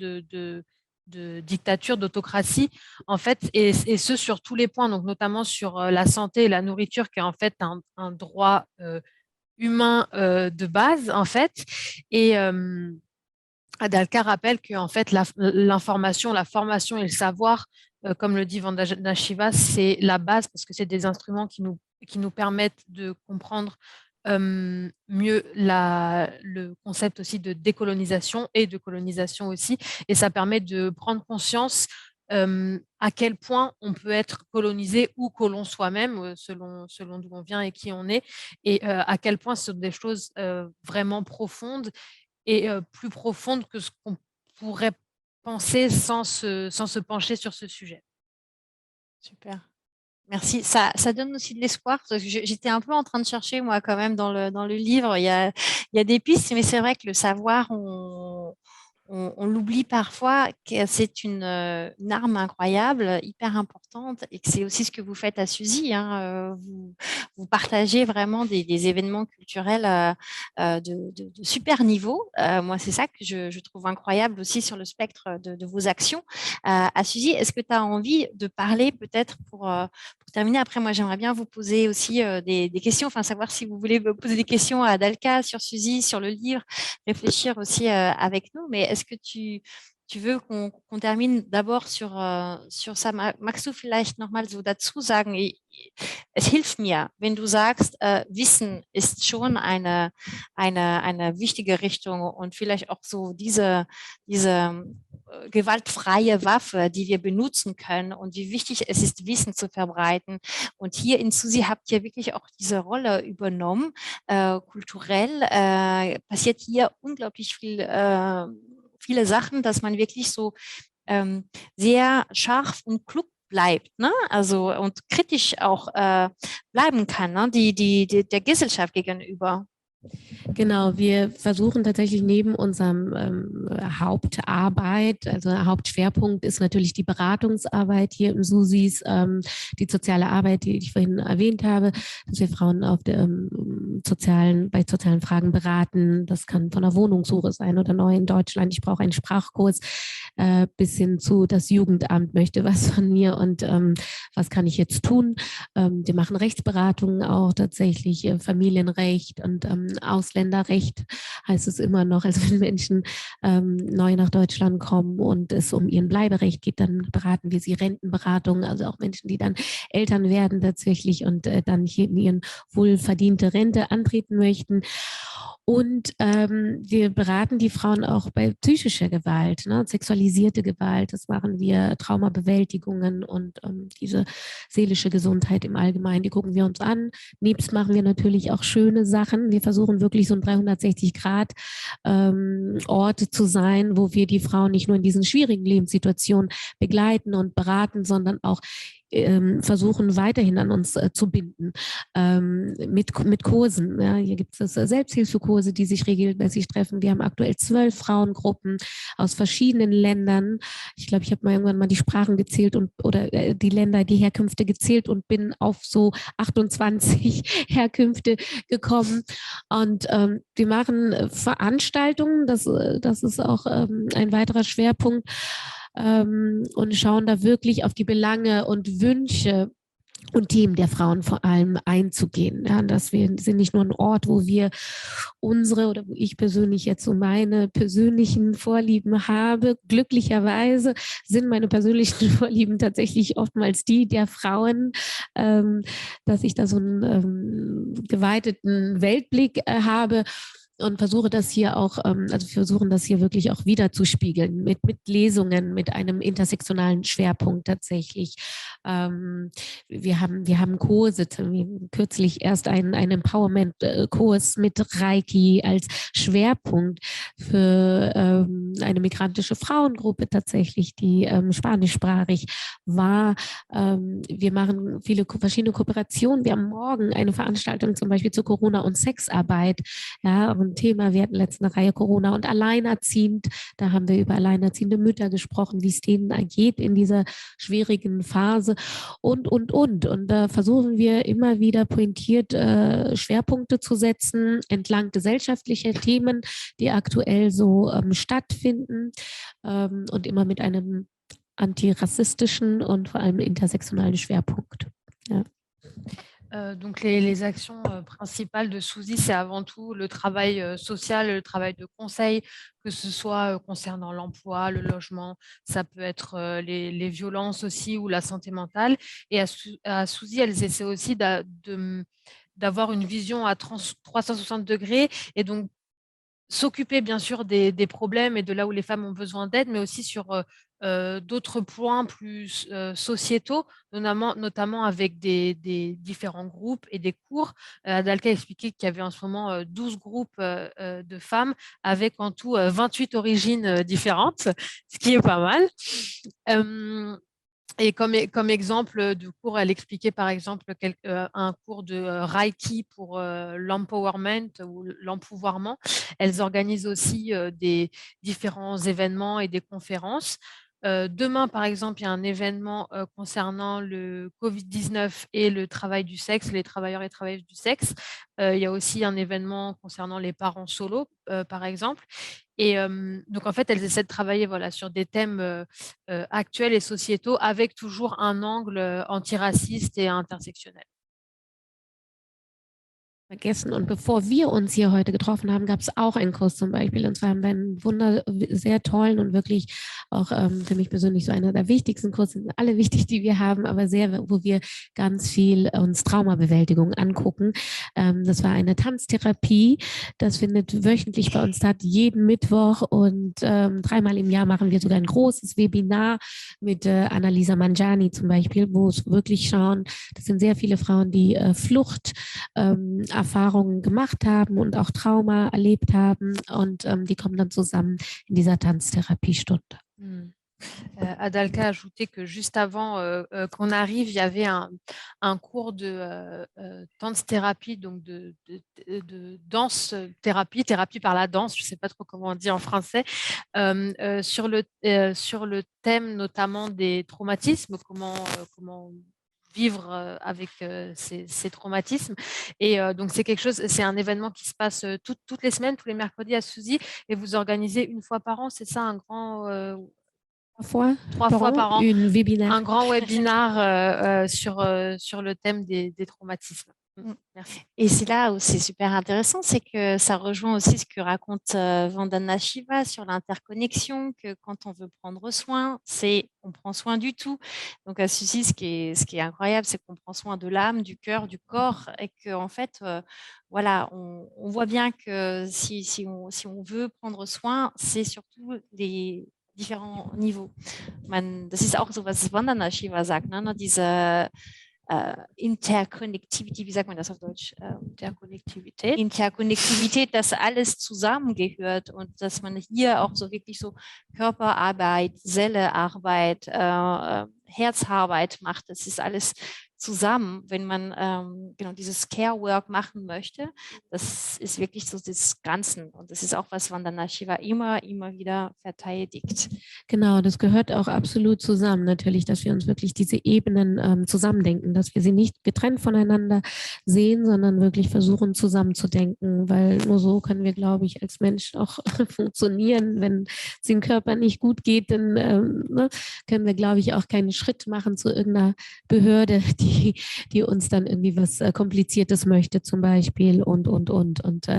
dictature, d'autocratie, en fait, et ce sur tous les points, donc notamment sur la santé et la nourriture, qui est en fait un droit humain de base, en fait. Et Adalka rappelle que en fait, l'information, la formation et le savoir, comme le dit Vandana Shiva, c'est la base parce que c'est des instruments qui nous permettent de comprendre mieux le concept aussi de décolonisation et de colonisation aussi. Et ça permet de prendre conscience à quel point on peut être colonisé ou colon soi-même, selon d'où on vient et qui on est, et à quel point ce sont des choses vraiment profondes et plus profondes que ce qu'on pourrait penser sans se pencher sur ce sujet. Super. Merci. Ça donne aussi de l'espoir. J'étais un peu en train de chercher, moi, quand même, dans le livre. Il y a des pistes, mais c'est vrai que le savoir, on l'oublie parfois, que c'est une arme incroyable, hyper importante, et que c'est aussi ce que vous faites à Suzy. Hein. Vous partagez vraiment des événements culturels de super niveau. Moi, c'est ça que je trouve incroyable aussi sur le spectre de vos actions. À Suzy, est-ce que tu as envie de parler peut-être pour terminer? Après, moi, j'aimerais bien vous poser aussi des questions, enfin, savoir si vous voulez poser des questions à Adalka sur Suzy, sur le livre, réfléchir aussi avec nous. Mais est-ce que tu veux qu'on termine d'abord sur ça? Magst du vielleicht nochmal so dazu sagen, es hilft mir, wenn du sagst, Wissen ist schon eine wichtige Richtung und vielleicht auch so diese gewaltfreie Waffe, die wir benutzen können und wie wichtig es ist, Wissen zu verbreiten. Und hier in Suzy habt ihr wirklich auch diese Rolle übernommen. Kulturell passiert hier unglaublich viele Sachen, dass man wirklich so sehr scharf und klug bleibt, ne? Also und kritisch auch bleiben kann, ne? Der Gesellschaft gegenüber. Genau, wir versuchen tatsächlich neben unserem Hauptarbeit, also Hauptschwerpunkt ist natürlich die Beratungsarbeit hier im SUSIs, die soziale Arbeit, die ich vorhin erwähnt habe, dass wir Frauen auf der, bei sozialen Fragen beraten. Das kann von der Wohnungssuche sein oder neu in Deutschland. Ich brauche einen Sprachkurs, bis hin zu das Jugendamt möchte was von mir und was kann ich jetzt tun? Wir machen Rechtsberatungen auch tatsächlich, Familienrecht und Ausländerrecht heißt es immer noch. Also wenn Menschen neu nach Deutschland kommen und es um ihren Bleiberecht geht, dann beraten wir sie, Rentenberatung, also auch Menschen, die dann Eltern werden tatsächlich und dann hier in ihren wohlverdiente Rente antreten möchten. Und wir beraten die Frauen auch bei psychischer Gewalt, ne, sexualisierte Gewalt. Das machen wir, Traumabewältigungen und diese seelische Gesundheit im Allgemeinen, die gucken wir uns an. Nebst machen wir natürlich auch schöne Sachen. Wir versuchen wirklich so ein 360-Grad-Ort zu sein, wo wir die Frauen nicht nur in diesen schwierigen Lebenssituationen begleiten und beraten, sondern auch versuchen weiterhin an uns zu binden mit Kursen. Ja, hier gibt es Selbsthilfekurse, die sich regelmäßig treffen. Wir haben aktuell 12 Frauengruppen aus verschiedenen Ländern. Ich glaube, ich habe mal irgendwann mal die Sprachen gezählt oder die Länder, die Herkünfte gezählt und bin auf so 28 Herkünfte gekommen. Und wir machen Veranstaltungen, das ist auch ein weiterer Schwerpunkt, und schauen da wirklich auf die Belange und Wünsche und Themen der Frauen vor allem einzugehen. Ja, dass wir sind nicht nur ein Ort, wo wir unsere oder wo ich persönlich jetzt so meine persönlichen Vorlieben habe. Glücklicherweise sind meine persönlichen Vorlieben tatsächlich oftmals die der Frauen, dass ich da so einen geweiteten Weltblick habe. Und versuche das hier auch, also wir versuchen das hier wirklich auch wiederzuspiegeln mit Lesungen, mit einem intersektionalen Schwerpunkt tatsächlich. Wir haben Kurse, kürzlich erst einen Empowerment-Kurs mit Reiki als Schwerpunkt für eine migrantische Frauengruppe tatsächlich, die spanischsprachig war. Wir machen viele verschiedene Kooperationen. Wir haben morgen eine Veranstaltung zum Beispiel zur Corona- und Sexarbeit, ja, und ein Thema. Wir hatten letzte Reihe Corona und alleinerziehend. Da haben wir über alleinerziehende Mütter gesprochen, wie es denen ergeht in dieser schwierigen Phase und. Und da versuchen wir immer wieder pointiert Schwerpunkte zu setzen entlang gesellschaftlicher Themen, die aktuell so stattfinden und immer mit einem antirassistischen und vor allem intersektionalen Schwerpunkt. Ja. Donc les actions principales de Suzy, c'est avant tout le travail social, le travail de conseil, que ce soit concernant l'emploi, le logement, ça peut être les violences aussi ou la santé mentale. Et à Suzy, elles essaient aussi d'avoir une vision à 360 degrés et donc s'occuper bien sûr des problèmes et de là où les femmes ont besoin d'aide, mais aussi sur d'autres points plus sociétaux, notamment avec des différents groupes et des cours. Adalka a expliqué qu'il y avait en ce moment 12 groupes de femmes avec en tout 28 origines différentes, ce qui est pas mal. Et comme exemple de cours, elle expliquait par exemple un cours de Reiki pour l'empowerment ou l'empouvoirment. Elles organisent aussi des différents événements et des conférences. Demain, par exemple, il y a un événement concernant le Covid-19 et le travail du sexe, les travailleurs et travailleuses du sexe. Il y a aussi un événement concernant les parents solos, par exemple. Et donc, en fait, elles essaient de travailler sur des thèmes actuels et sociétaux avec toujours un angle antiraciste et intersectionnel. Vergessen. Und bevor wir uns hier heute getroffen haben, gab es auch einen Kurs zum Beispiel. Und zwar haben wir einen sehr tollen und wirklich auch für mich persönlich so einer der wichtigsten Kurse, sind alle wichtig, die wir haben, aber wo wir ganz viel uns Traumabewältigung angucken. Das war eine Tanztherapie. Das findet wöchentlich bei uns statt, jeden Mittwoch. Und 3-mal im Jahr machen wir sogar ein großes Webinar mit Annalisa Mangiani zum Beispiel, wo es wirklich schauen, das sind sehr viele Frauen, die Flucht Erfahrungen gemacht haben und auch Trauma erlebt haben und die kommen dann zusammen in dieser Tanztherapiestunde. Adalka a ajouté que juste avant qu'on arrive, il y avait un cours de danse-thérapie, donc de danse-thérapie, thérapie par la danse, je ne sais pas trop comment on dit en français, sur le thème notamment des traumatismes, comment vivre avec ces traumatismes. Et donc, c'est un événement qui se passe toutes les semaines, tous les mercredis à Suzy, et vous organisez une fois par an, c'est ça, un grand... 3 fois par an, un grand webinaire sur le thème des traumatismes. Merci. Et c'est là où c'est super intéressant, c'est que ça rejoint aussi ce que raconte Vandana Shiva sur l'interconnexion, que quand on veut prendre soin, on prend soin du tout. Donc à Suzy, ce qui est incroyable, c'est qu'on prend soin de l'âme, du cœur, du corps, et qu'en fait, voilà, on voit bien que si on veut prendre soin, c'est surtout les différents niveaux. Das ist auch so, was Vandana Shiva sagt, ne? Diese Interkonnektivität, wie sagt man das auf Deutsch? Interkonnektivität, dass alles zusammengehört und dass man hier auch so wirklich so Körperarbeit, Zellearbeit, Herzarbeit macht. Das ist alles zusammen, wenn man genau dieses Care-Work machen möchte. Das ist wirklich so das Ganze. Und das ist auch was Vandana Shiva immer wieder verteidigt. Genau, das gehört auch absolut zusammen natürlich, dass wir uns wirklich diese Ebenen zusammendenken, dass wir sie nicht getrennt voneinander sehen, sondern wirklich versuchen zusammenzudenken, weil nur so können wir, glaube ich, als Mensch auch funktionieren. Wenn es dem Körper nicht gut geht, dann können wir, glaube ich, auch keinen Schritt machen zu irgendeiner Behörde, die uns dann irgendwie was Kompliziertes möchte zum Beispiel und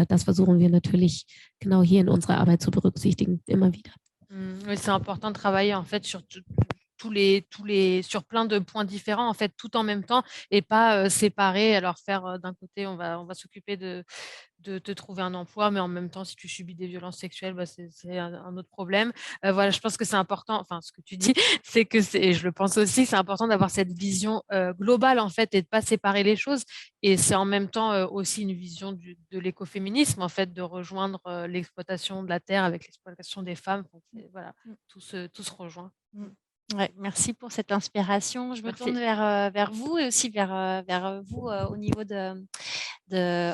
das versuchen wir natürlich genau hier in unserer Arbeit zu berücksichtigen, immer wieder. Oui, c'est important de travailler en fait sur sur plein de points différents en fait tout en même temps et pas séparer. Alors faire d'un côté on va s'occuper de te trouver un emploi, mais en même temps si tu subis des violences sexuelles, c'est un autre problème. Voilà, je pense que c'est important. Enfin, ce que tu dis, c'est que et je le pense aussi, c'est important d'avoir cette vision globale en fait et de pas séparer les choses. Et c'est en même temps aussi une vision de l'écoféminisme en fait, de rejoindre l'exploitation de la terre avec l'exploitation des femmes. Donc, voilà, tout se rejoint. Ouais, merci pour cette inspiration. Je me Merci. tourne vers vous et aussi vers vous au niveau de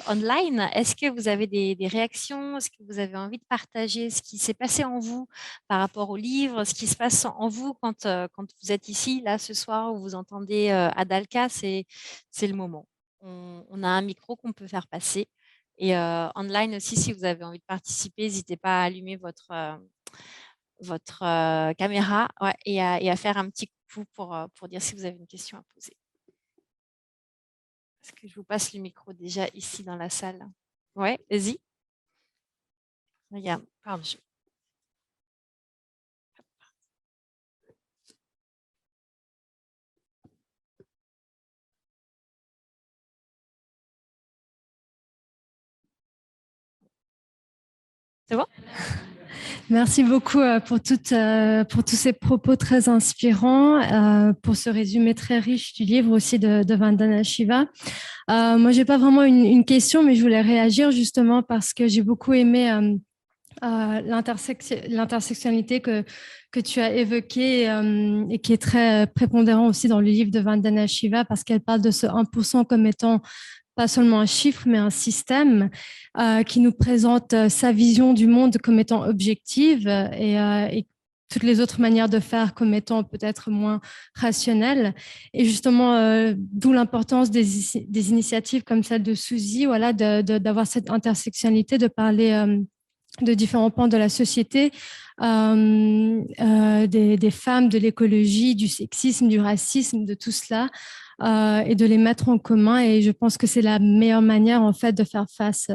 online. Est-ce que vous avez des réactions? Est-ce que vous avez envie de partager ce qui s'est passé en vous par rapport au livre, ce qui se passe en vous quand vous êtes ici, là, ce soir, où vous entendez Adalka, c'est le moment. On a un micro qu'on peut faire passer. Et online aussi, si vous avez envie de participer, n'hésitez pas à allumer votre caméra, ouais, et à faire un petit coucou pour dire si vous avez une question à poser. Est-ce que je vous passe le micro déjà ici dans la salle? Ouais, vas-y. Regarde, pardon. C'est bon? Merci beaucoup pour tous ces propos très inspirants, pour ce résumé très riche du livre aussi de Vandana Shiva. Moi, j'ai pas vraiment une question, mais je voulais réagir justement parce que j'ai beaucoup aimé l'intersectionnalité que tu as évoquée et qui est très prépondérant aussi dans le livre de Vandana Shiva parce qu'elle parle de ce 1% comme étant pas seulement un chiffre, mais un système qui nous présente sa vision du monde comme étant objective et toutes les autres manières de faire comme étant peut-être moins rationnelles. Et justement, d'où l'importance des initiatives comme celle de Suzy, voilà, d'avoir cette intersectionnalité, de parler de différents pans de la société, des femmes, de l'écologie, du sexisme, du racisme, de tout cela, et de les mettre en commun. Et je pense que c'est la meilleure manière, en fait, de faire face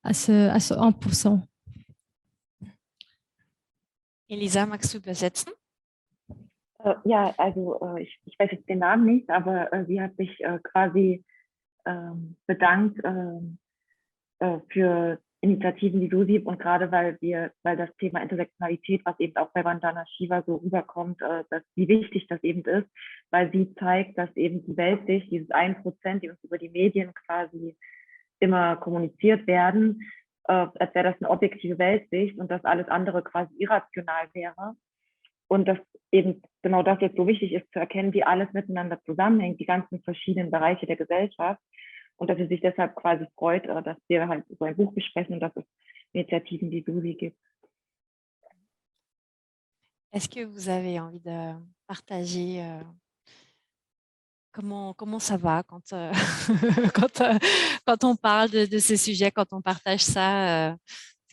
à ce 1%. Elisa, magst du übersetzen? Ja, also ich weiß jetzt den Namen nicht, aber sie hat sich quasi bedankt für Initiativen wie Susi und gerade weil das Thema Intersektionalität, was eben auch bei Vandana Shiva so rüberkommt, wie wichtig das eben ist, weil sie zeigt, dass eben die Weltsicht, dieses 1%, die uns über die Medien quasi immer kommuniziert werden, als wäre das eine objektive Weltsicht und dass alles andere quasi irrational wäre. Und dass eben genau das jetzt so wichtig ist, zu erkennen, wie alles miteinander zusammenhängt, die ganzen verschiedenen Bereiche der Gesellschaft. Und dass sie sich deshalb quasi freut, dass wir halt so ein Buch besprechen und dass es Initiativen wie Susi gibt. Est-ce que vous avez envie de partager comment ça va quand, quand on parle de ces sujets, quand on partage ça?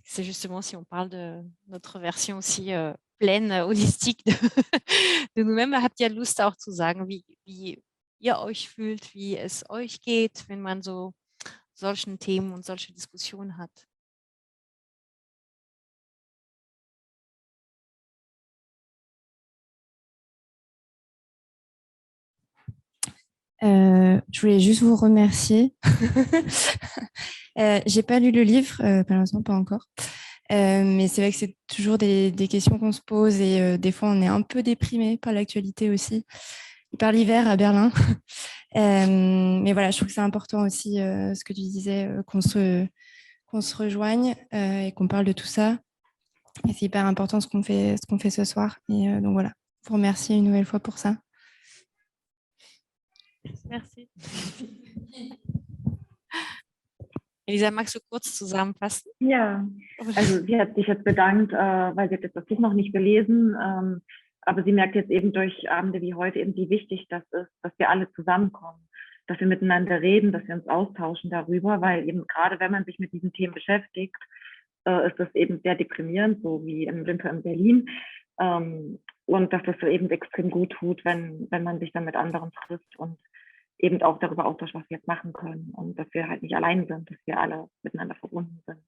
C'est justement si on parle de notre version aussi pleine, holistique de nous-mêmes. Habt ihr Lust auch zu sagen, wie ihr euch fühlt, wie es euch geht, wenn man so solchen Themen und solche Diskussionen hat? Je voulais juste vous remercier. J'ai pas lu le livre, malheureusement pas encore. Mais c'est vrai que c'est toujours des questions qu'on se pose et des fois on est un peu déprimé par l'actualité aussi. Par l'hiver à Berlin. Mais voilà, je trouve que c'est important aussi ce que tu disais, qu'on se rejoigne et qu'on parle de tout ça. Et c'est hyper important ce qu'on fait ce soir. Et donc voilà, je vous remercie une nouvelle fois pour ça. Merci. Elisa, magst du kurz zusammenfassen? Ja, also sie hat sich jetzt bedankt, weil sie hat jetzt das Buch noch nicht gelesen, aber sie merkt jetzt eben durch Abende wie heute eben, wie wichtig das ist, dass wir alle zusammenkommen, dass wir miteinander reden, dass wir uns austauschen darüber, weil eben gerade wenn man sich mit diesen Themen beschäftigt, ist das eben sehr deprimierend, so wie im Winter in Berlin. Und dass das so eben extrem gut tut, wenn man sich dann mit anderen trifft und eben auch darüber austauscht, was wir jetzt machen können und dass wir halt nicht allein sind, dass wir alle miteinander verbunden sind.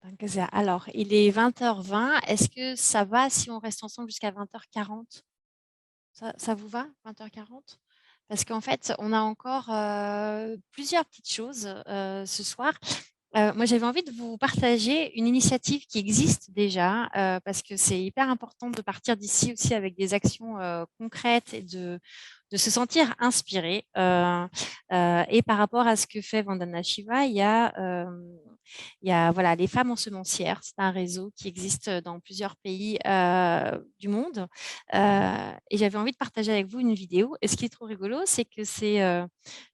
Danke sehr. Alors, il est 20h20. Est-ce que ça va si on reste ensemble jusqu'à 20h40? Ça vous va, 20h40? Parce qu'en fait, on a encore plusieurs petites choses ce soir. Moi, j'avais envie de vous partager une initiative qui existe déjà, parce que c'est hyper important de partir d'ici aussi avec des actions concrètes et de se sentir inspiré. Et par rapport à ce que fait Vandana Shiva, il y a Il y a voilà, les femmes ensemencières, c'est un réseau qui existe dans plusieurs pays du monde. Et j'avais envie de partager avec vous une vidéo. Et ce qui est trop rigolo, c'est que c'est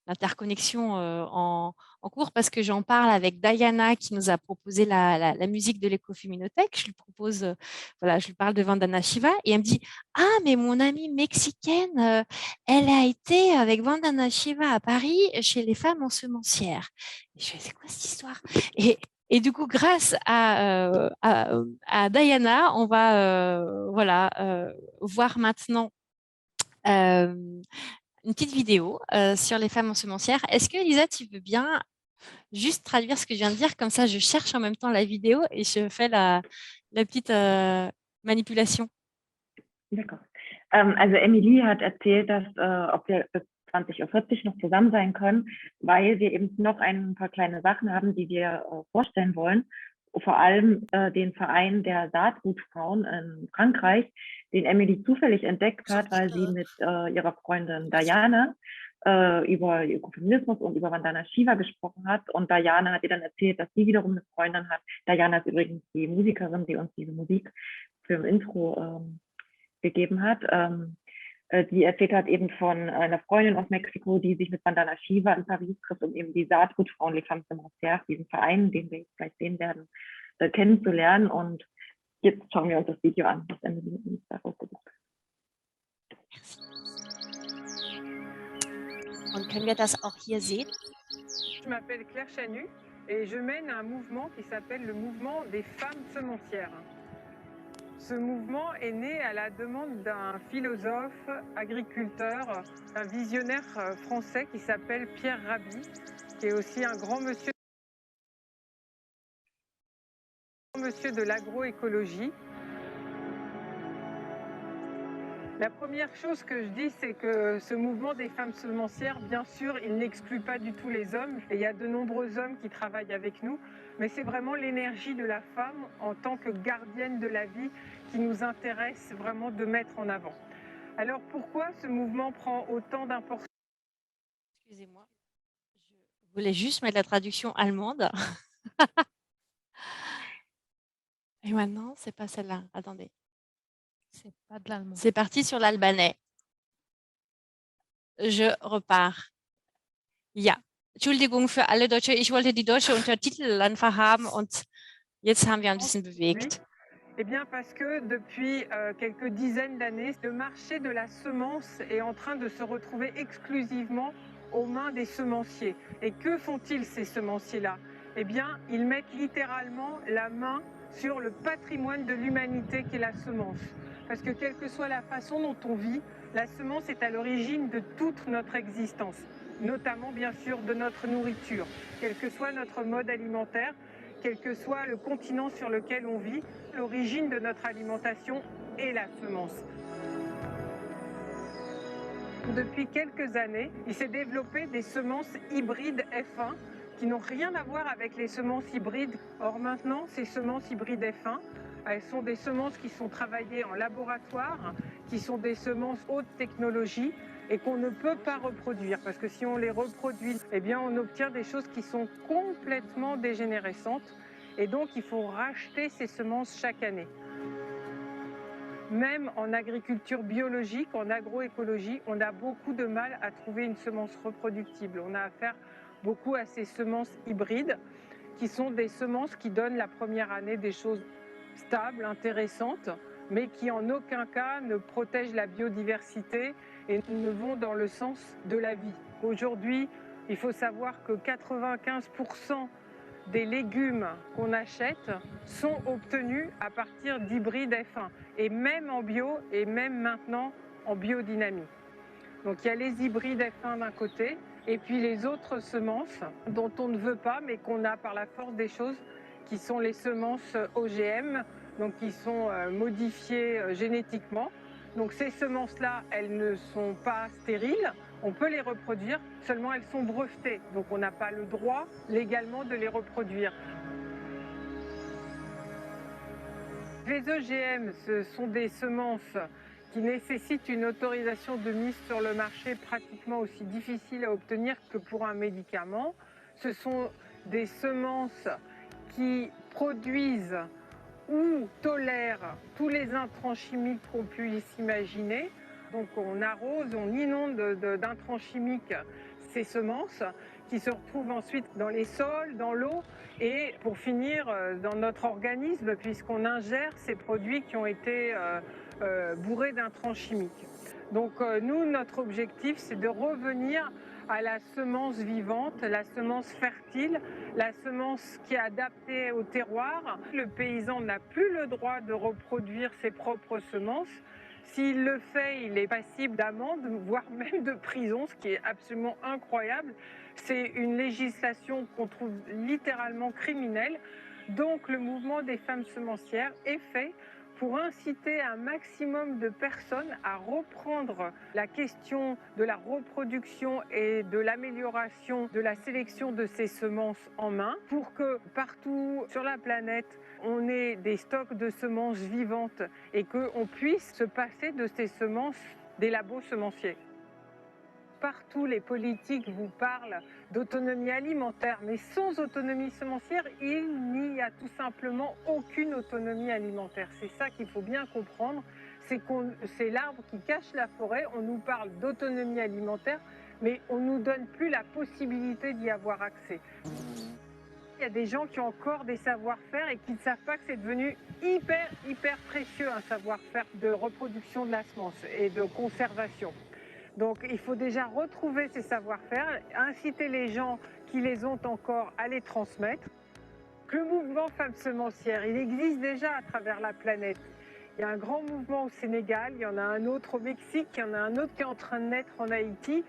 l'interconnexion en cours parce que j'en parle avec Diana qui nous a proposé la musique de l'écoféminothèque. Je lui propose, voilà, je lui parle de Vandana Shiva et elle me dit ah, mais mon amie mexicaine, elle a été avec Vandana Shiva à Paris chez les femmes ensemencières. Et je fais c'est quoi cette histoire? Et du coup, grâce à Diana, on va voilà, voir maintenant une petite vidéo sur les femmes ensemencières. Est-ce que Lisa, tu veux bien juste traduire ce que je viens de dire? Comme ça, je cherche en même temps la vidéo et je fais la petite manipulation. D'accord. Also Emilie hat erzählt, dass ob wir bis 20:40 noch zusammen sein können, weil wir eben noch ein paar kleine Sachen haben, die wir vorstellen wollen. Vor allem den Verein der Saatgutfrauen in Frankreich, den Emilie zufällig entdeckt hat, weil sie mit ihrer Freundin Diana über Ökofeminismus und über Vandana Shiva gesprochen hat. Und Diana hat ihr dann erzählt, dass sie wiederum eine Freundin hat. Diana ist übrigens die Musikerin, die uns diese Musik für ein Intro gegeben hat. Die erzählt hat eben von einer Freundin aus Mexiko, die sich mit Vandana Shiva in Paris trifft, um eben die Saatgutfrauen Les Femmes Semencières, diesen Verein, den wir jetzt gleich sehen werden, kennenzulernen. Und jetzt schauen wir uns das Video an, was Emily uns da rausgesucht hat. Und können wir das auch hier sehen? Je m'appelle Claire Chanu et je mène un mouvement qui s'appelle le mouvement des femmes semencières. Ce mouvement est né à la demande d'un philosophe, agriculteur, un visionnaire français qui s'appelle Pierre Rabhi, qui est aussi un grand monsieur de l'agroécologie. La première chose que je dis, c'est que ce mouvement des femmes semencières, bien sûr, il n'exclut pas du tout les hommes. Et il y a de nombreux hommes qui travaillent avec nous. Mais c'est vraiment l'énergie de la femme en tant que gardienne de la vie qui nous intéresse vraiment de mettre en avant. Alors pourquoi ce mouvement prend autant d'importance? Excusez-moi, je voulais juste mettre la traduction allemande. Et maintenant, c'est pas celle-là. Attendez. C'est pas de l'allemand. C'est parti sur l'albanais. Je repars. Ja, Entschuldigung für alle Deutsche. Ich wollte die deutsche Untertitel einfach haben und jetzt haben wir ein bisschen bewegt. Eh bien parce que depuis quelques dizaines d'années, le marché de la semence est en train de se retrouver exclusivement aux mains des semenciers. Et que font-ils ces semenciers-là? Eh bien, ils mettent littéralement la main sur le patrimoine de l'humanité qu'est la semence. Parce que quelle que soit la façon dont on vit, la semence est à l'origine de toute notre existence, notamment bien sûr de notre nourriture, quel que soit notre mode alimentaire, quel que soit le continent sur lequel on vit, l'origine de notre alimentation est la semence. Depuis quelques années, il s'est développé des semences hybrides F1 qui n'ont rien à voir avec les semences hybrides. Or maintenant, ces semences hybrides F1, elles sont des semences qui sont travaillées en laboratoire, qui sont des semences haute technologie et qu'on ne peut pas reproduire. Parce que si on les reproduit, eh bien on obtient des choses qui sont complètement dégénérescentes. Et donc il faut racheter ces semences chaque année. Même en agriculture biologique, en agroécologie, on a beaucoup de mal à trouver une semence reproductible. On a affaire beaucoup à ces semences hybrides, qui sont des semences qui donnent la première année des choses stables, intéressantes, mais qui en aucun cas ne protègent la biodiversité et ne vont dans le sens de la vie. Aujourd'hui, il faut savoir que 95% des légumes qu'on achète sont obtenus à partir d'hybrides F1, et même en bio, et même maintenant en biodynamie. Donc il y a les hybrides F1 d'un côté, et puis les autres semences dont on ne veut pas, mais qu'on a par la force des choses, qui sont les semences OGM, donc qui sont modifiées génétiquement. Donc ces semences-là, elles ne sont pas stériles, on peut les reproduire, seulement elles sont brevetées, donc on n'a pas le droit légalement de les reproduire. Les OGM, ce sont des semences qui nécessitent une autorisation de mise sur le marché pratiquement aussi difficile à obtenir que pour un médicament. Ce sont des semences qui produisent ou tolèrent tous les intrants chimiques qu'on puisse imaginer. Donc on arrose, on inonde d'intrants chimiques ces semences qui se retrouvent ensuite dans les sols, dans l'eau et pour finir dans notre organisme puisqu'on ingère ces produits qui ont été bourrés d'intrants chimiques. Donc nous, notre objectif, c'est de revenir à la semence vivante, la semence fertile, la semence qui est adaptée au terroir. Le paysan n'a plus le droit de reproduire ses propres semences. S'il le fait, il est passible d'amende, voire même de prison, ce qui est absolument incroyable. C'est une législation qu'on trouve littéralement criminelle. Donc le mouvement des femmes semencières est fait pour inciter un maximum de personnes à reprendre la question de la reproduction et de l'amélioration de la sélection de ces semences en main, pour que partout sur la planète, on ait des stocks de semences vivantes et qu'on puisse se passer de ces semences des labos semenciers. Partout, les politiques vous parlent d'autonomie alimentaire, mais sans autonomie semencière, il n'y a tout simplement aucune autonomie alimentaire. C'est ça qu'il faut bien comprendre, c'est l'arbre qui cache la forêt. On nous parle d'autonomie alimentaire, mais on ne nous donne plus la possibilité d'y avoir accès. Il y a des gens qui ont encore des savoir-faire et qui ne savent pas que c'est devenu hyper précieux, un savoir-faire de reproduction de la semence et de conservation. Donc il faut déjà retrouver ces savoir-faire, inciter les gens qui les ont encore à les transmettre. Le mouvement Femmes semencières, il existe déjà à travers la planète. Il y a un grand mouvement au Sénégal, il y en a un autre au Mexique, il y en a un autre qui est en train de naître en Haïti.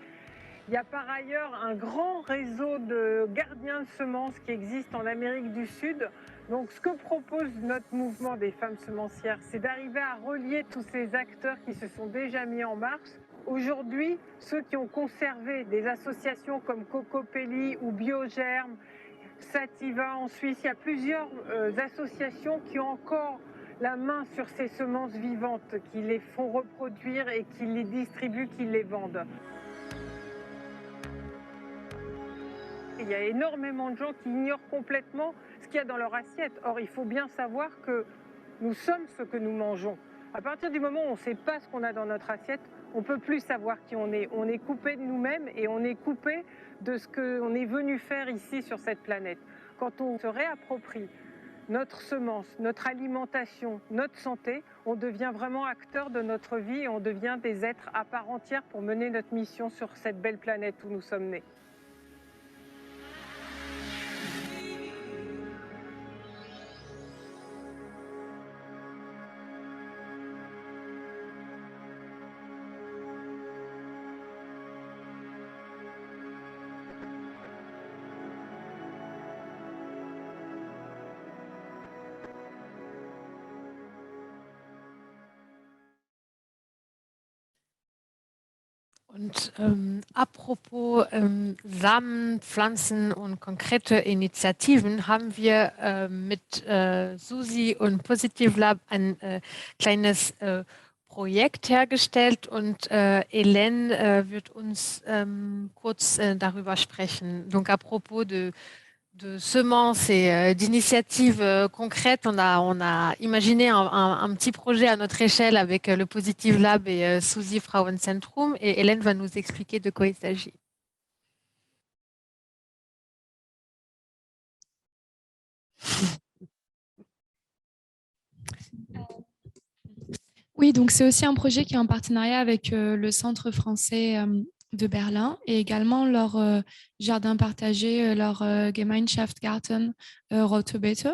Il y a par ailleurs un grand réseau de gardiens de semences qui existe en Amérique du Sud. Donc ce que propose notre mouvement des femmes semencières, c'est d'arriver à relier tous ces acteurs qui se sont déjà mis en marche. Aujourd'hui, ceux qui ont conservé des associations comme Cocopelli ou Biogerme, Sativa en Suisse, il y a plusieurs associations qui ont encore la main sur ces semences vivantes, qui les font reproduire et qui les distribuent, qui les vendent. Il y a énormément de gens qui ignorent complètement ce qu'il y a dans leur assiette. Or, il faut bien savoir que nous sommes ce que nous mangeons. À partir du moment où on ne sait pas ce qu'on a dans notre assiette, on ne peut plus savoir qui on est. On est coupé de nous-mêmes et on est coupé de ce qu'on est venu faire ici sur cette planète. Quand on se réapproprie notre semence, notre alimentation, notre santé, on devient vraiment acteur de notre vie et on devient des êtres à part entière pour mener notre mission sur cette belle planète où nous sommes nés. Und apropos Samen, Pflanzen und konkrete Initiativen haben wir mit Susi und Positive Lab ein kleines Projekt hergestellt und Hélène wird uns kurz darüber sprechen. Donc à propos de semences et d'initiatives concrètes, on a imaginé un petit projet à notre échelle avec le Positive Lab et Susi Frauenzentrum, et Hélène va nous expliquer de quoi il s'agit. Oui, donc c'est aussi un projet qui est en partenariat avec le Centre français de Berlin et également leur jardin partagé, leur Gemeinschaftsgarten Rotebeete.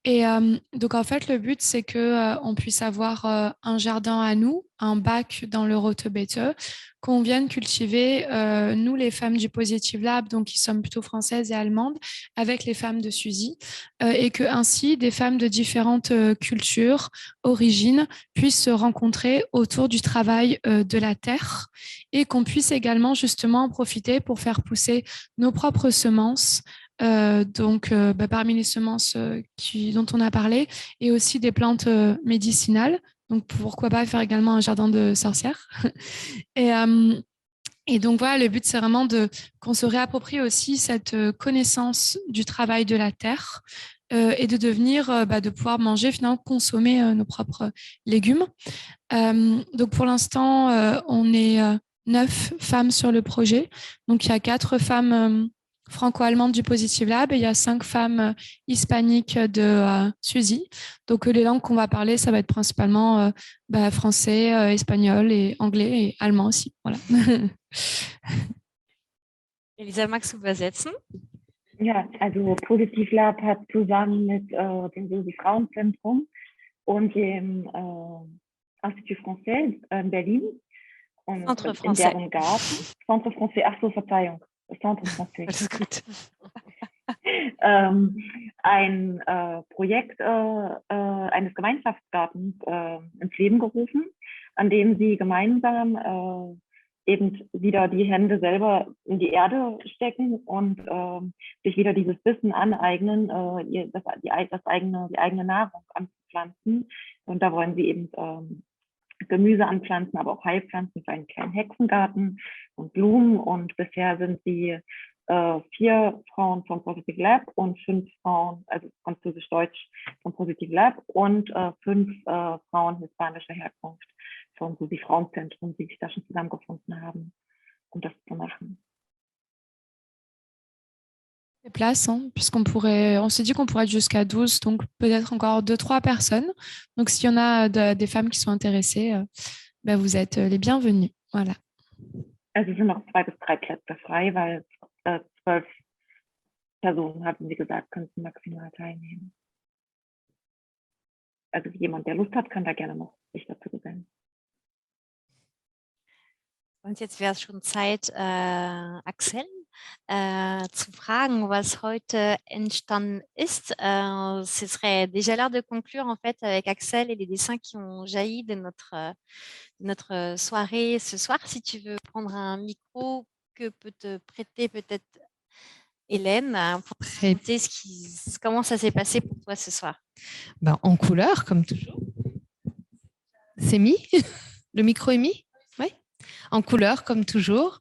Et donc, en fait, le but, c'est qu'on puisse avoir un jardin à nous, un bac dans le Rotebeete, qu'on vienne cultiver, nous, les femmes du Positive Lab, donc qui sommes plutôt françaises et allemandes, avec les femmes de Suzy, et que ainsi des femmes de différentes cultures, origines, puissent se rencontrer autour du travail de la terre et qu'on puisse également justement en profiter pour faire pousser nos propres semences, parmi les semences dont on a parlé, et aussi des plantes médicinales. Donc, pourquoi pas faire également un jardin de sorcières. Et donc voilà, le but, c'est vraiment qu'on se réapproprie aussi cette connaissance du travail de la terre et de devenir, de pouvoir manger, finalement, consommer nos propres légumes. Donc pour l'instant, on est 9 femmes sur le projet. Donc il y a 4 femmes franco-allemandes du Positive Lab et il y a 5 femmes hispaniques de Suzy. Donc les langues qu'on va parler, ça va être principalement français, espagnol et anglais et allemand aussi. Voilà. Elisa, magst du übersetzen? Ja, also Positiv Lab hat zusammen mit dem Susi Frauenzentrum und dem Institut Français in Berlin und Centre in Français. deren Garten, Centre Français, ach so, Verzeihung, Centre Français. Alles gut. Ein Projekt eines Gemeinschaftsgartens ins Leben gerufen, an dem sie gemeinsam eben wieder die Hände selber in die Erde stecken und sich wieder dieses Wissen aneignen, die eigene Nahrung anzupflanzen. Und da wollen sie eben Gemüse anpflanzen, aber auch Heilpflanzen für einen kleinen Hexengarten und Blumen. Und bisher sind sie 4 Frauen vom Positive Lab und 5 Frauen, also französisch-deutsch vom Positive Lab und 5 Frauen hispanischer Herkunft vom Susi Frauenzentrum, die sich da schon zusammengefunden haben, um das zu machen. Les places, hein, on s'est dit qu'on pourrait être jusqu'à 12, donc peut-être encore 2-3 personnes. Donc s'il y en a des femmes qui sont intéressées, vous êtes les bienvenus. Voilà. Also es sind noch 2 bis 3 Plätze frei, weil 12 Personen, haben sie gesagt, könnten maximal teilnehmen. Also jemand, der Lust hat, kann da gerne noch sich dazu gesellen. Und jetzt wäre es schon Zeit, Axel zu fragen, was heute entstanden ist. Ce serait déjà l'heure de conclure en fait avec Axel et les dessins qui ont jailli de notre soirée ce soir. Si tu veux prendre un micro que peut te prêter peut-être Hélène pour présenter comment ça s'est passé pour toi ce soir. En couleur, comme toujours. C'est mis? Le micro est mis? Oui. En couleur, comme toujours.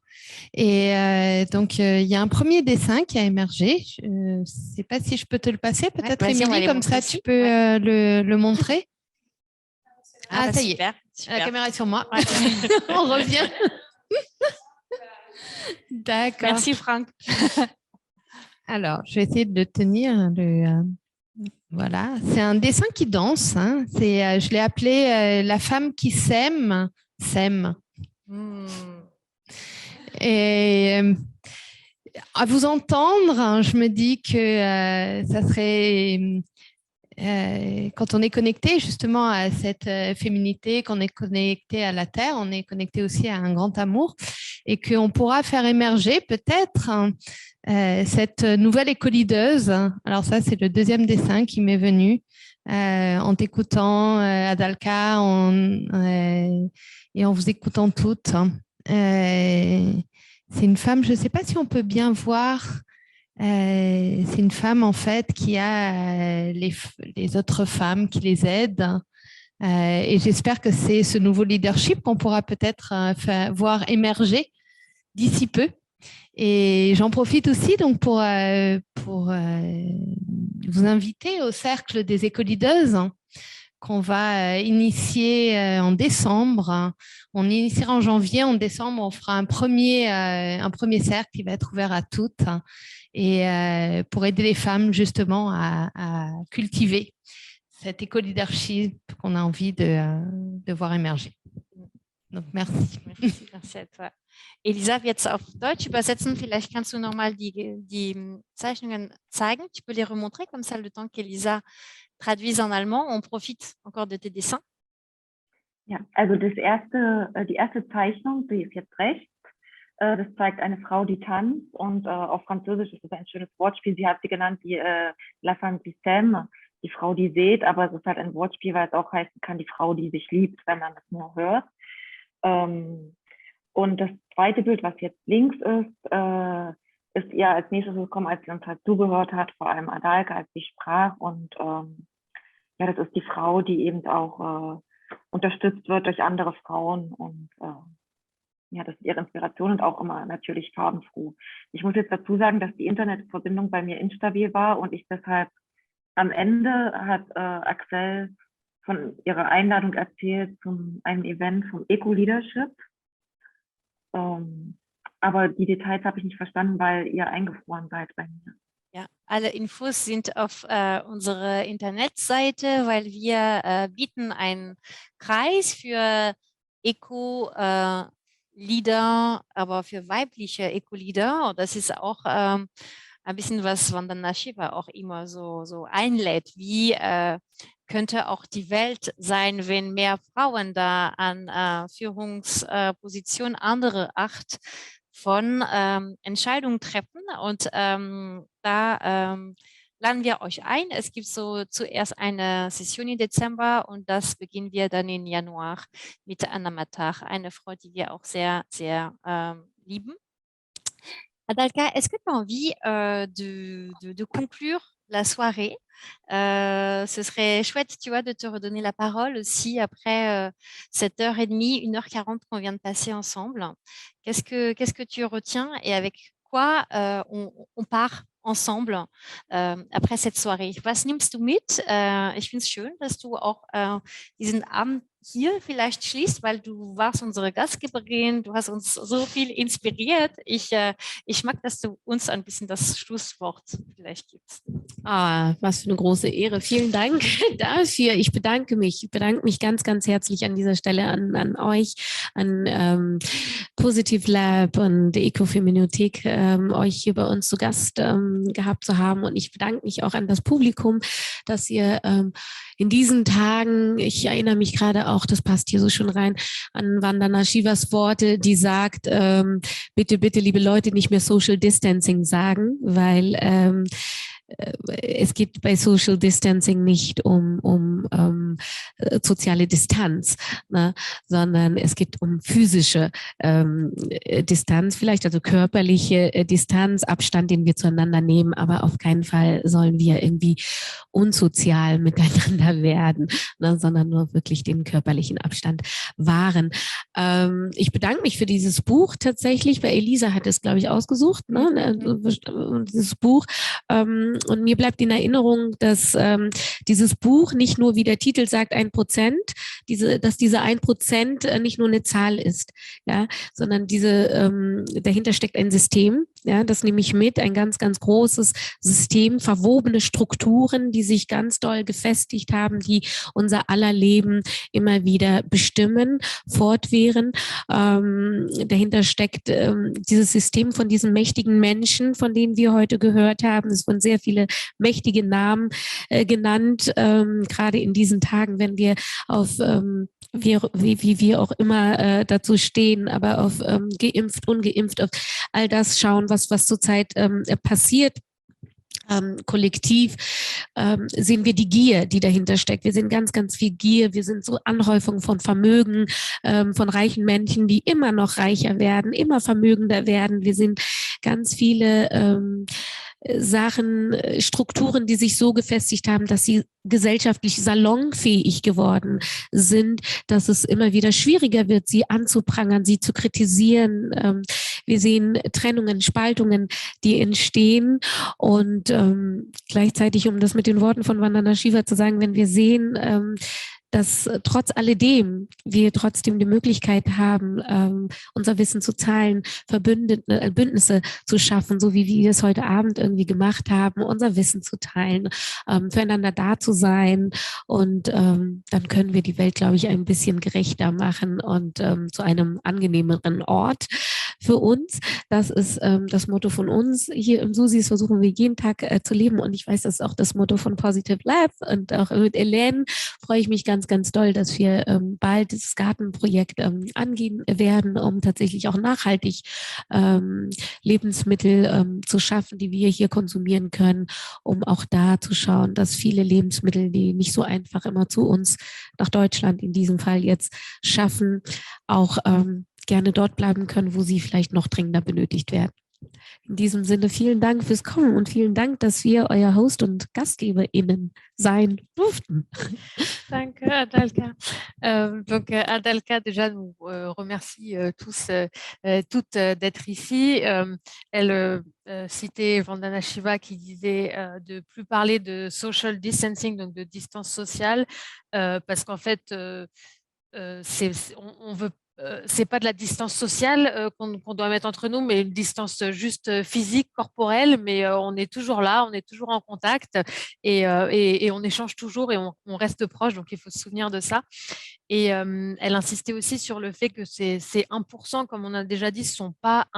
Et donc, il y a un premier dessin qui a émergé. Je ne sais pas si je peux te le passer. Peut-être, Émilie, comme ça, tu peux le montrer. Ah, ça y est. Super. La caméra est sur moi. Ouais. On revient. D'accord. Merci, Franck. Alors, je vais essayer de tenir voilà, c'est un dessin qui danse. Hein. Je l'ai appelé La femme qui sème. Et à vous entendre, je me dis que ça serait, quand on est connecté justement à cette féminité, qu'on est connecté à la terre, on est connecté aussi à un grand amour et qu'on pourra faire émerger peut-être cette nouvelle écolideuse. Alors ça, c'est le deuxième dessin qui m'est venu en t'écoutant, Adalka, et en vous écoutant toutes. C'est une femme, je ne sais pas si on peut bien voir, c'est une femme en fait qui a les autres femmes qui les aident. Et j'espère que c'est ce nouveau leadership qu'on pourra peut-être voir émerger d'ici peu. Et j'en profite aussi donc pour vous inviter au cercle des écolideuses qu'on va initier en décembre. On initiera en janvier, en décembre, on fera un premier cercle qui va être ouvert à toutes et pour aider les femmes justement à cultiver cet éco-leadership qu'on a envie de voir émerger. Donc, merci. Merci à toi. Elisa, jetzt auf Deutsch übersetzen. Vielleicht kannst du nochmal die Zeichnungen zeigen. Tu peux les remontrer comme ça le temps qu'Elisa traduise en allemand. On profite encore de tes dessins. Ja, also die erste Zeichnung, die ist jetzt rechts. Das zeigt eine Frau, die tanzt und auf Französisch ist das ein schönes Wortspiel. Sie hat sie genannt, die La femme qui sème, die Frau, die sät, aber es ist halt ein Wortspiel, weil es auch heißen kann, die Frau, die sich liebt, wenn man das nur hört. Und das zweite Bild, was jetzt links ist ihr als nächstes gekommen, als sie uns halt zugehört hat, vor allem Adalka, als sie sprach. Und ja, das ist die Frau, die eben auch unterstützt wird durch andere Frauen und ja, das ist ihre Inspiration und auch immer natürlich farbenfroh. Ich muss jetzt dazu sagen, dass die Internetverbindung bei mir instabil war und ich deshalb am Ende hat Axel von ihrer Einladung erzählt zum einem Event vom Eco-Leadership. Aber die Details habe ich nicht verstanden, weil ihr eingefroren seid bei mir. Ja, alle Infos sind auf unserer Internetseite, weil wir bieten einen Preis für Eco-Leader, aber für weibliche Eco-Leader. Und das ist auch ein bisschen, was Vandana Shiva auch immer so einlädt. Wie könnte auch die Welt sein, wenn mehr Frauen da an Führungspositionen andere Acht von Entscheidungen treffen und da laden wir euch ein. Es gibt so zuerst eine Session im Dezember und das beginnen wir dann im Januar mit Anna Matar, eine Frau, die wir auch sehr, sehr lieben. Adalka, est-ce que tu as envie de conclure la soirée? Ce serait chouette, tu vois, de te redonner la parole aussi après 7h30, 1h40 qu'on vient de passer ensemble. Qu'est-ce que tu retiens et avec quoi on part ensemble après cette Soirée? Was nimmst du mit? Ich finde es schön, dass du auch diesen Abend hier vielleicht schließt, weil du warst unsere Gastgeberin, du hast uns so viel inspiriert. Ich mag, dass du uns ein bisschen das Schlusswort vielleicht gibst. Was für eine große Ehre. Vielen Dank dafür. Ich bedanke mich ganz, ganz herzlich an dieser Stelle an euch, an Positive Lab und Ecofeminothek, euch hier bei uns zu Gast gehabt zu haben. Und ich bedanke mich auch an das Publikum, dass ihr in diesen Tagen, ich erinnere mich gerade auch, das passt hier so schon rein, an Vandana Shivas Worte, die sagt, bitte, bitte, liebe Leute, nicht mehr Social Distancing sagen, weil es geht bei Social Distancing nicht um soziale Distanz, ne, sondern es geht um physische Distanz, vielleicht also körperliche Distanz, Abstand, den wir zueinander nehmen, aber auf keinen Fall sollen wir irgendwie unsozial miteinander werden, ne, sondern nur wirklich den körperlichen Abstand wahren. Ich bedanke mich für dieses Buch tatsächlich, weil Elisa hat es, glaube ich, ausgesucht, ne, dieses Buch. Und mir bleibt in Erinnerung, dass dieses Buch nicht nur, wie der Titel sagt, 1%, dass diese 1% nicht nur eine Zahl ist, ja, sondern dahinter steckt ein System, ja, das nehme ich mit, ein ganz, ganz großes System, verwobene Strukturen, die sich ganz doll gefestigt haben, die unser aller Leben immer wieder bestimmen, fortwähren. Dahinter steckt dieses System von diesen mächtigen Menschen, von denen wir heute gehört haben. Es wurden sehr viele mächtige Namen genannt, gerade in diesen Tagen, wenn wir auf wie wir auch immer dazu stehen, aber auf geimpft, ungeimpft, auf all das schauen, was zurzeit passiert. Kollektiv sehen wir die Gier, die dahinter steckt. Wir sehen ganz, ganz viel Gier. Wir sind so Anhäufung von Vermögen, von reichen Menschen, die immer noch reicher werden, immer vermögender werden. Wir sehen ganz viele Sachen, Strukturen, die sich so gefestigt haben, dass sie gesellschaftlich salonfähig geworden sind, dass es immer wieder schwieriger wird, sie anzuprangern, sie zu kritisieren. Wir sehen Trennungen, Spaltungen, die entstehen und gleichzeitig, um das mit den Worten von Vandana Shiva zu sagen, wenn wir sehen, dass trotz alledem wir trotzdem die Möglichkeit haben, unser Wissen zu teilen, Bündnisse zu schaffen, so wie wir es heute Abend irgendwie gemacht haben, unser Wissen zu teilen, füreinander da zu sein und dann können wir die Welt, glaube ich, ein bisschen gerechter machen und zu einem angenehmeren Ort für uns. Das ist das Motto von uns. Hier im Susis versuchen wir jeden Tag zu leben und ich weiß, das ist auch das Motto von Positive Lab und auch mit Elaine freue ich mich ganz, ganz doll, dass wir bald das Gartenprojekt angehen werden, um tatsächlich auch nachhaltig Lebensmittel zu schaffen, die wir hier konsumieren können, um auch da zu schauen, dass viele Lebensmittel, die nicht so einfach immer zu uns nach Deutschland in diesem Fall jetzt schaffen, auch gerne dort bleiben können, wo sie vielleicht noch dringender benötigt werden. In diesem Sinne, vielen Dank fürs Kommen und vielen Dank, dass wir euer Host und GastgeberInnen sein durften. Danke, Adelka. Adelka, déjà, nous remercie tous, toutes d'être ici. Elle citait Vandana Shiva qui disait de plus parler de social distancing, donc de distance sociale, parce qu'en fait, on veut c'est pas de la distance sociale qu'on doit mettre entre nous, mais une distance juste physique, corporelle, mais on est toujours là, on est toujours en contact et on échange toujours et on reste proche, donc il faut se souvenir de ça. Et elle insistait aussi sur le fait que ces 1%, comme on a déjà dit, ce ne sont pas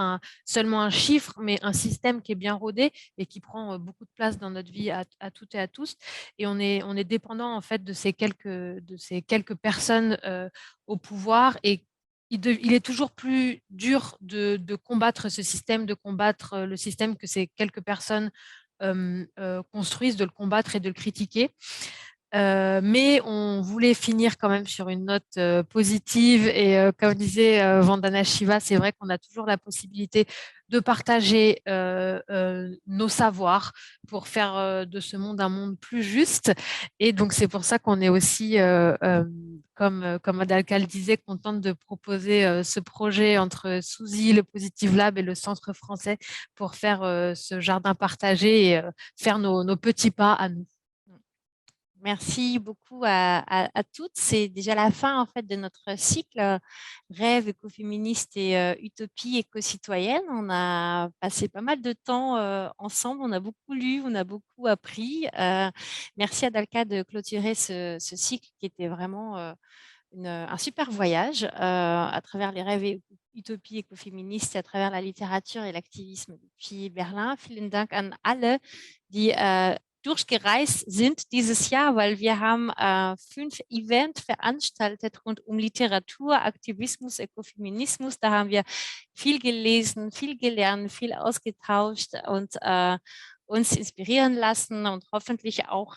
seulement un chiffre, mais un système qui est bien rodé et qui prend beaucoup de place dans notre vie à toutes et à tous. Et on est dépendant en fait de ces quelques personnes au pouvoir et il est toujours plus dur de combattre ce système, de combattre le système que ces quelques personnes construisent, de le combattre et de le critiquer. Mais on voulait finir quand même sur une note positive et comme disait Vandana Shiva, c'est vrai qu'on a toujours la possibilité de partager nos savoirs pour faire de ce monde un monde plus juste. Et donc c'est pour ça qu'on est aussi, comme Adelka le disait, contente de proposer ce projet entre Suzy, le Positive Lab et le Centre français pour faire ce jardin partagé et faire nos petits pas à nous. Merci beaucoup à toutes. C'est déjà la fin en fait de notre cycle Rêve écoféministe et utopie éco-citoyenne. On a passé pas mal de temps ensemble. On a beaucoup lu, on a beaucoup appris. Merci Adelka de clôturer ce cycle qui était vraiment un super voyage à travers les rêves et Utopie écoféministe, à travers la littérature et l'activisme depuis Berlin. Vielen Dank an alle, die durchgereist sind dieses Jahr, weil wir haben 5 Events veranstaltet rund um Literatur, Aktivismus, Ökofeminismus. Da haben wir viel gelesen, viel gelernt, viel ausgetauscht und uns inspirieren lassen und hoffentlich auch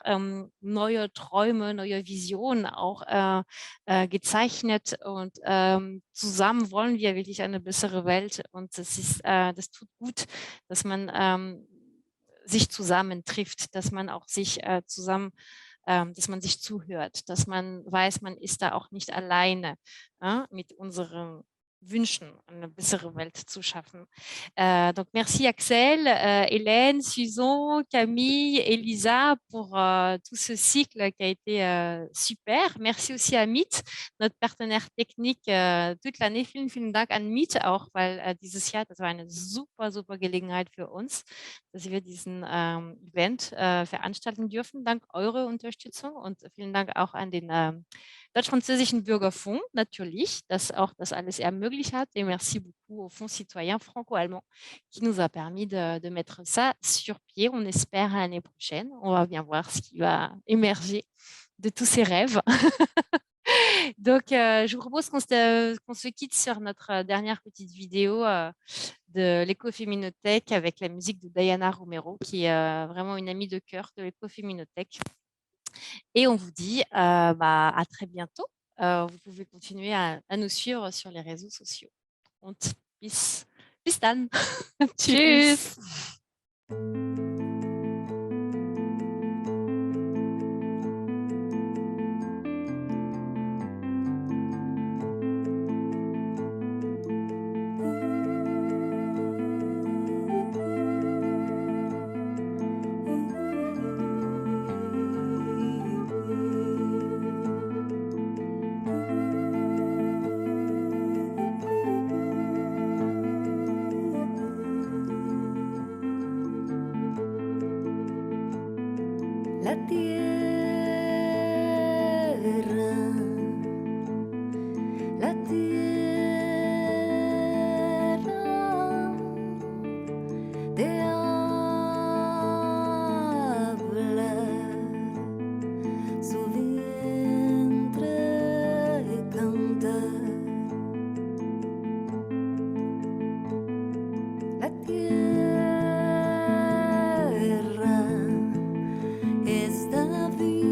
neue Träume, neue Visionen auch gezeichnet. Und zusammen wollen wir wirklich eine bessere Welt. Und das tut gut, dass man sich zusammentrifft, dass man auch sich dass man sich zuhört, dass man weiß, man ist da auch nicht alleine mit unseren Wünschen, eine bessere Welt zu schaffen. Donc merci Axel, Hélène, Suzon, Camille, Elisa pour tout ce cycle qui a été super. Merci aussi à Meet, notre partenaire technique toute l'année. Vielen, vielen Dank an Meet auch, weil dieses Jahr, das war eine super, super Gelegenheit für uns, dass wir diesen Event veranstalten dürfen, dank eurer Unterstützung und vielen Dank auch an den Deutsch-Französischen Bürgerfonds, natürlich, das auch das alles ermöglicht hat. Et merci beaucoup au Fonds citoyen franco-allemand qui nous a permis de mettre ça sur pied. On espère à l'année prochaine. On va bien voir ce qui va émerger de tous ces rêves. Donc, je vous propose qu'on se quitte sur notre dernière petite vidéo de l'écoféminothèque avec la musique de Diana Romero, qui est vraiment une amie de cœur de l'écoféminothèque. Et on vous dit à très bientôt. Vous pouvez continuer à nous suivre sur les réseaux sociaux. Und bis dann. Tschüss. La tierra, la tierra te habla, su vientre canta. La tierra está viva.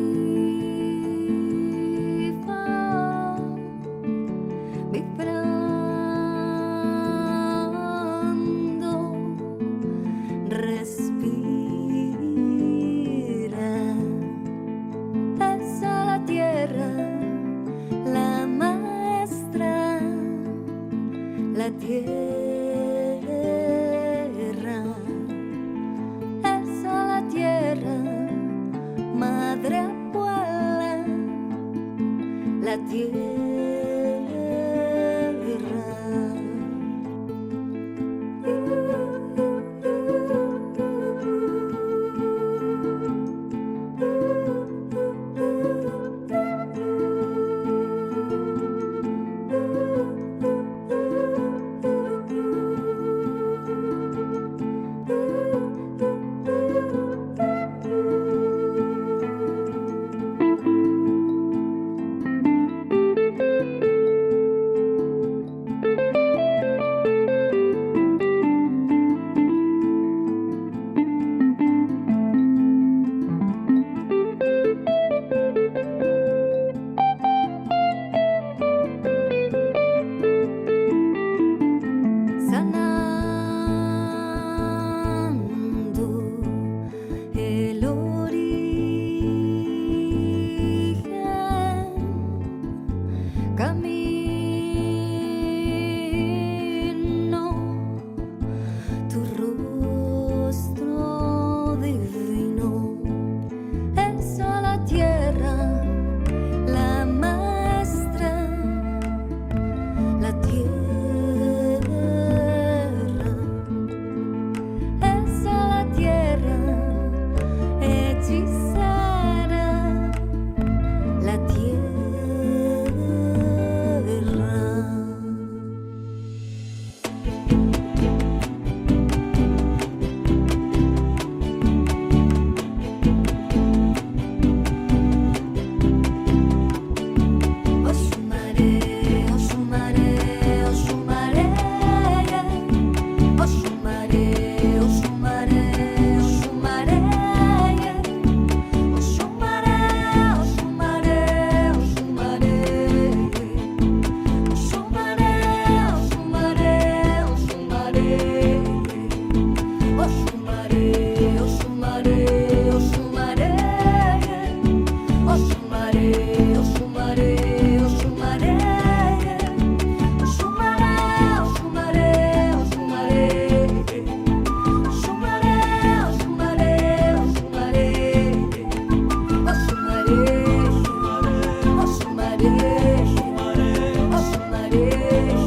Shumare, shumare, shumare,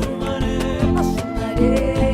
shumare, shumare.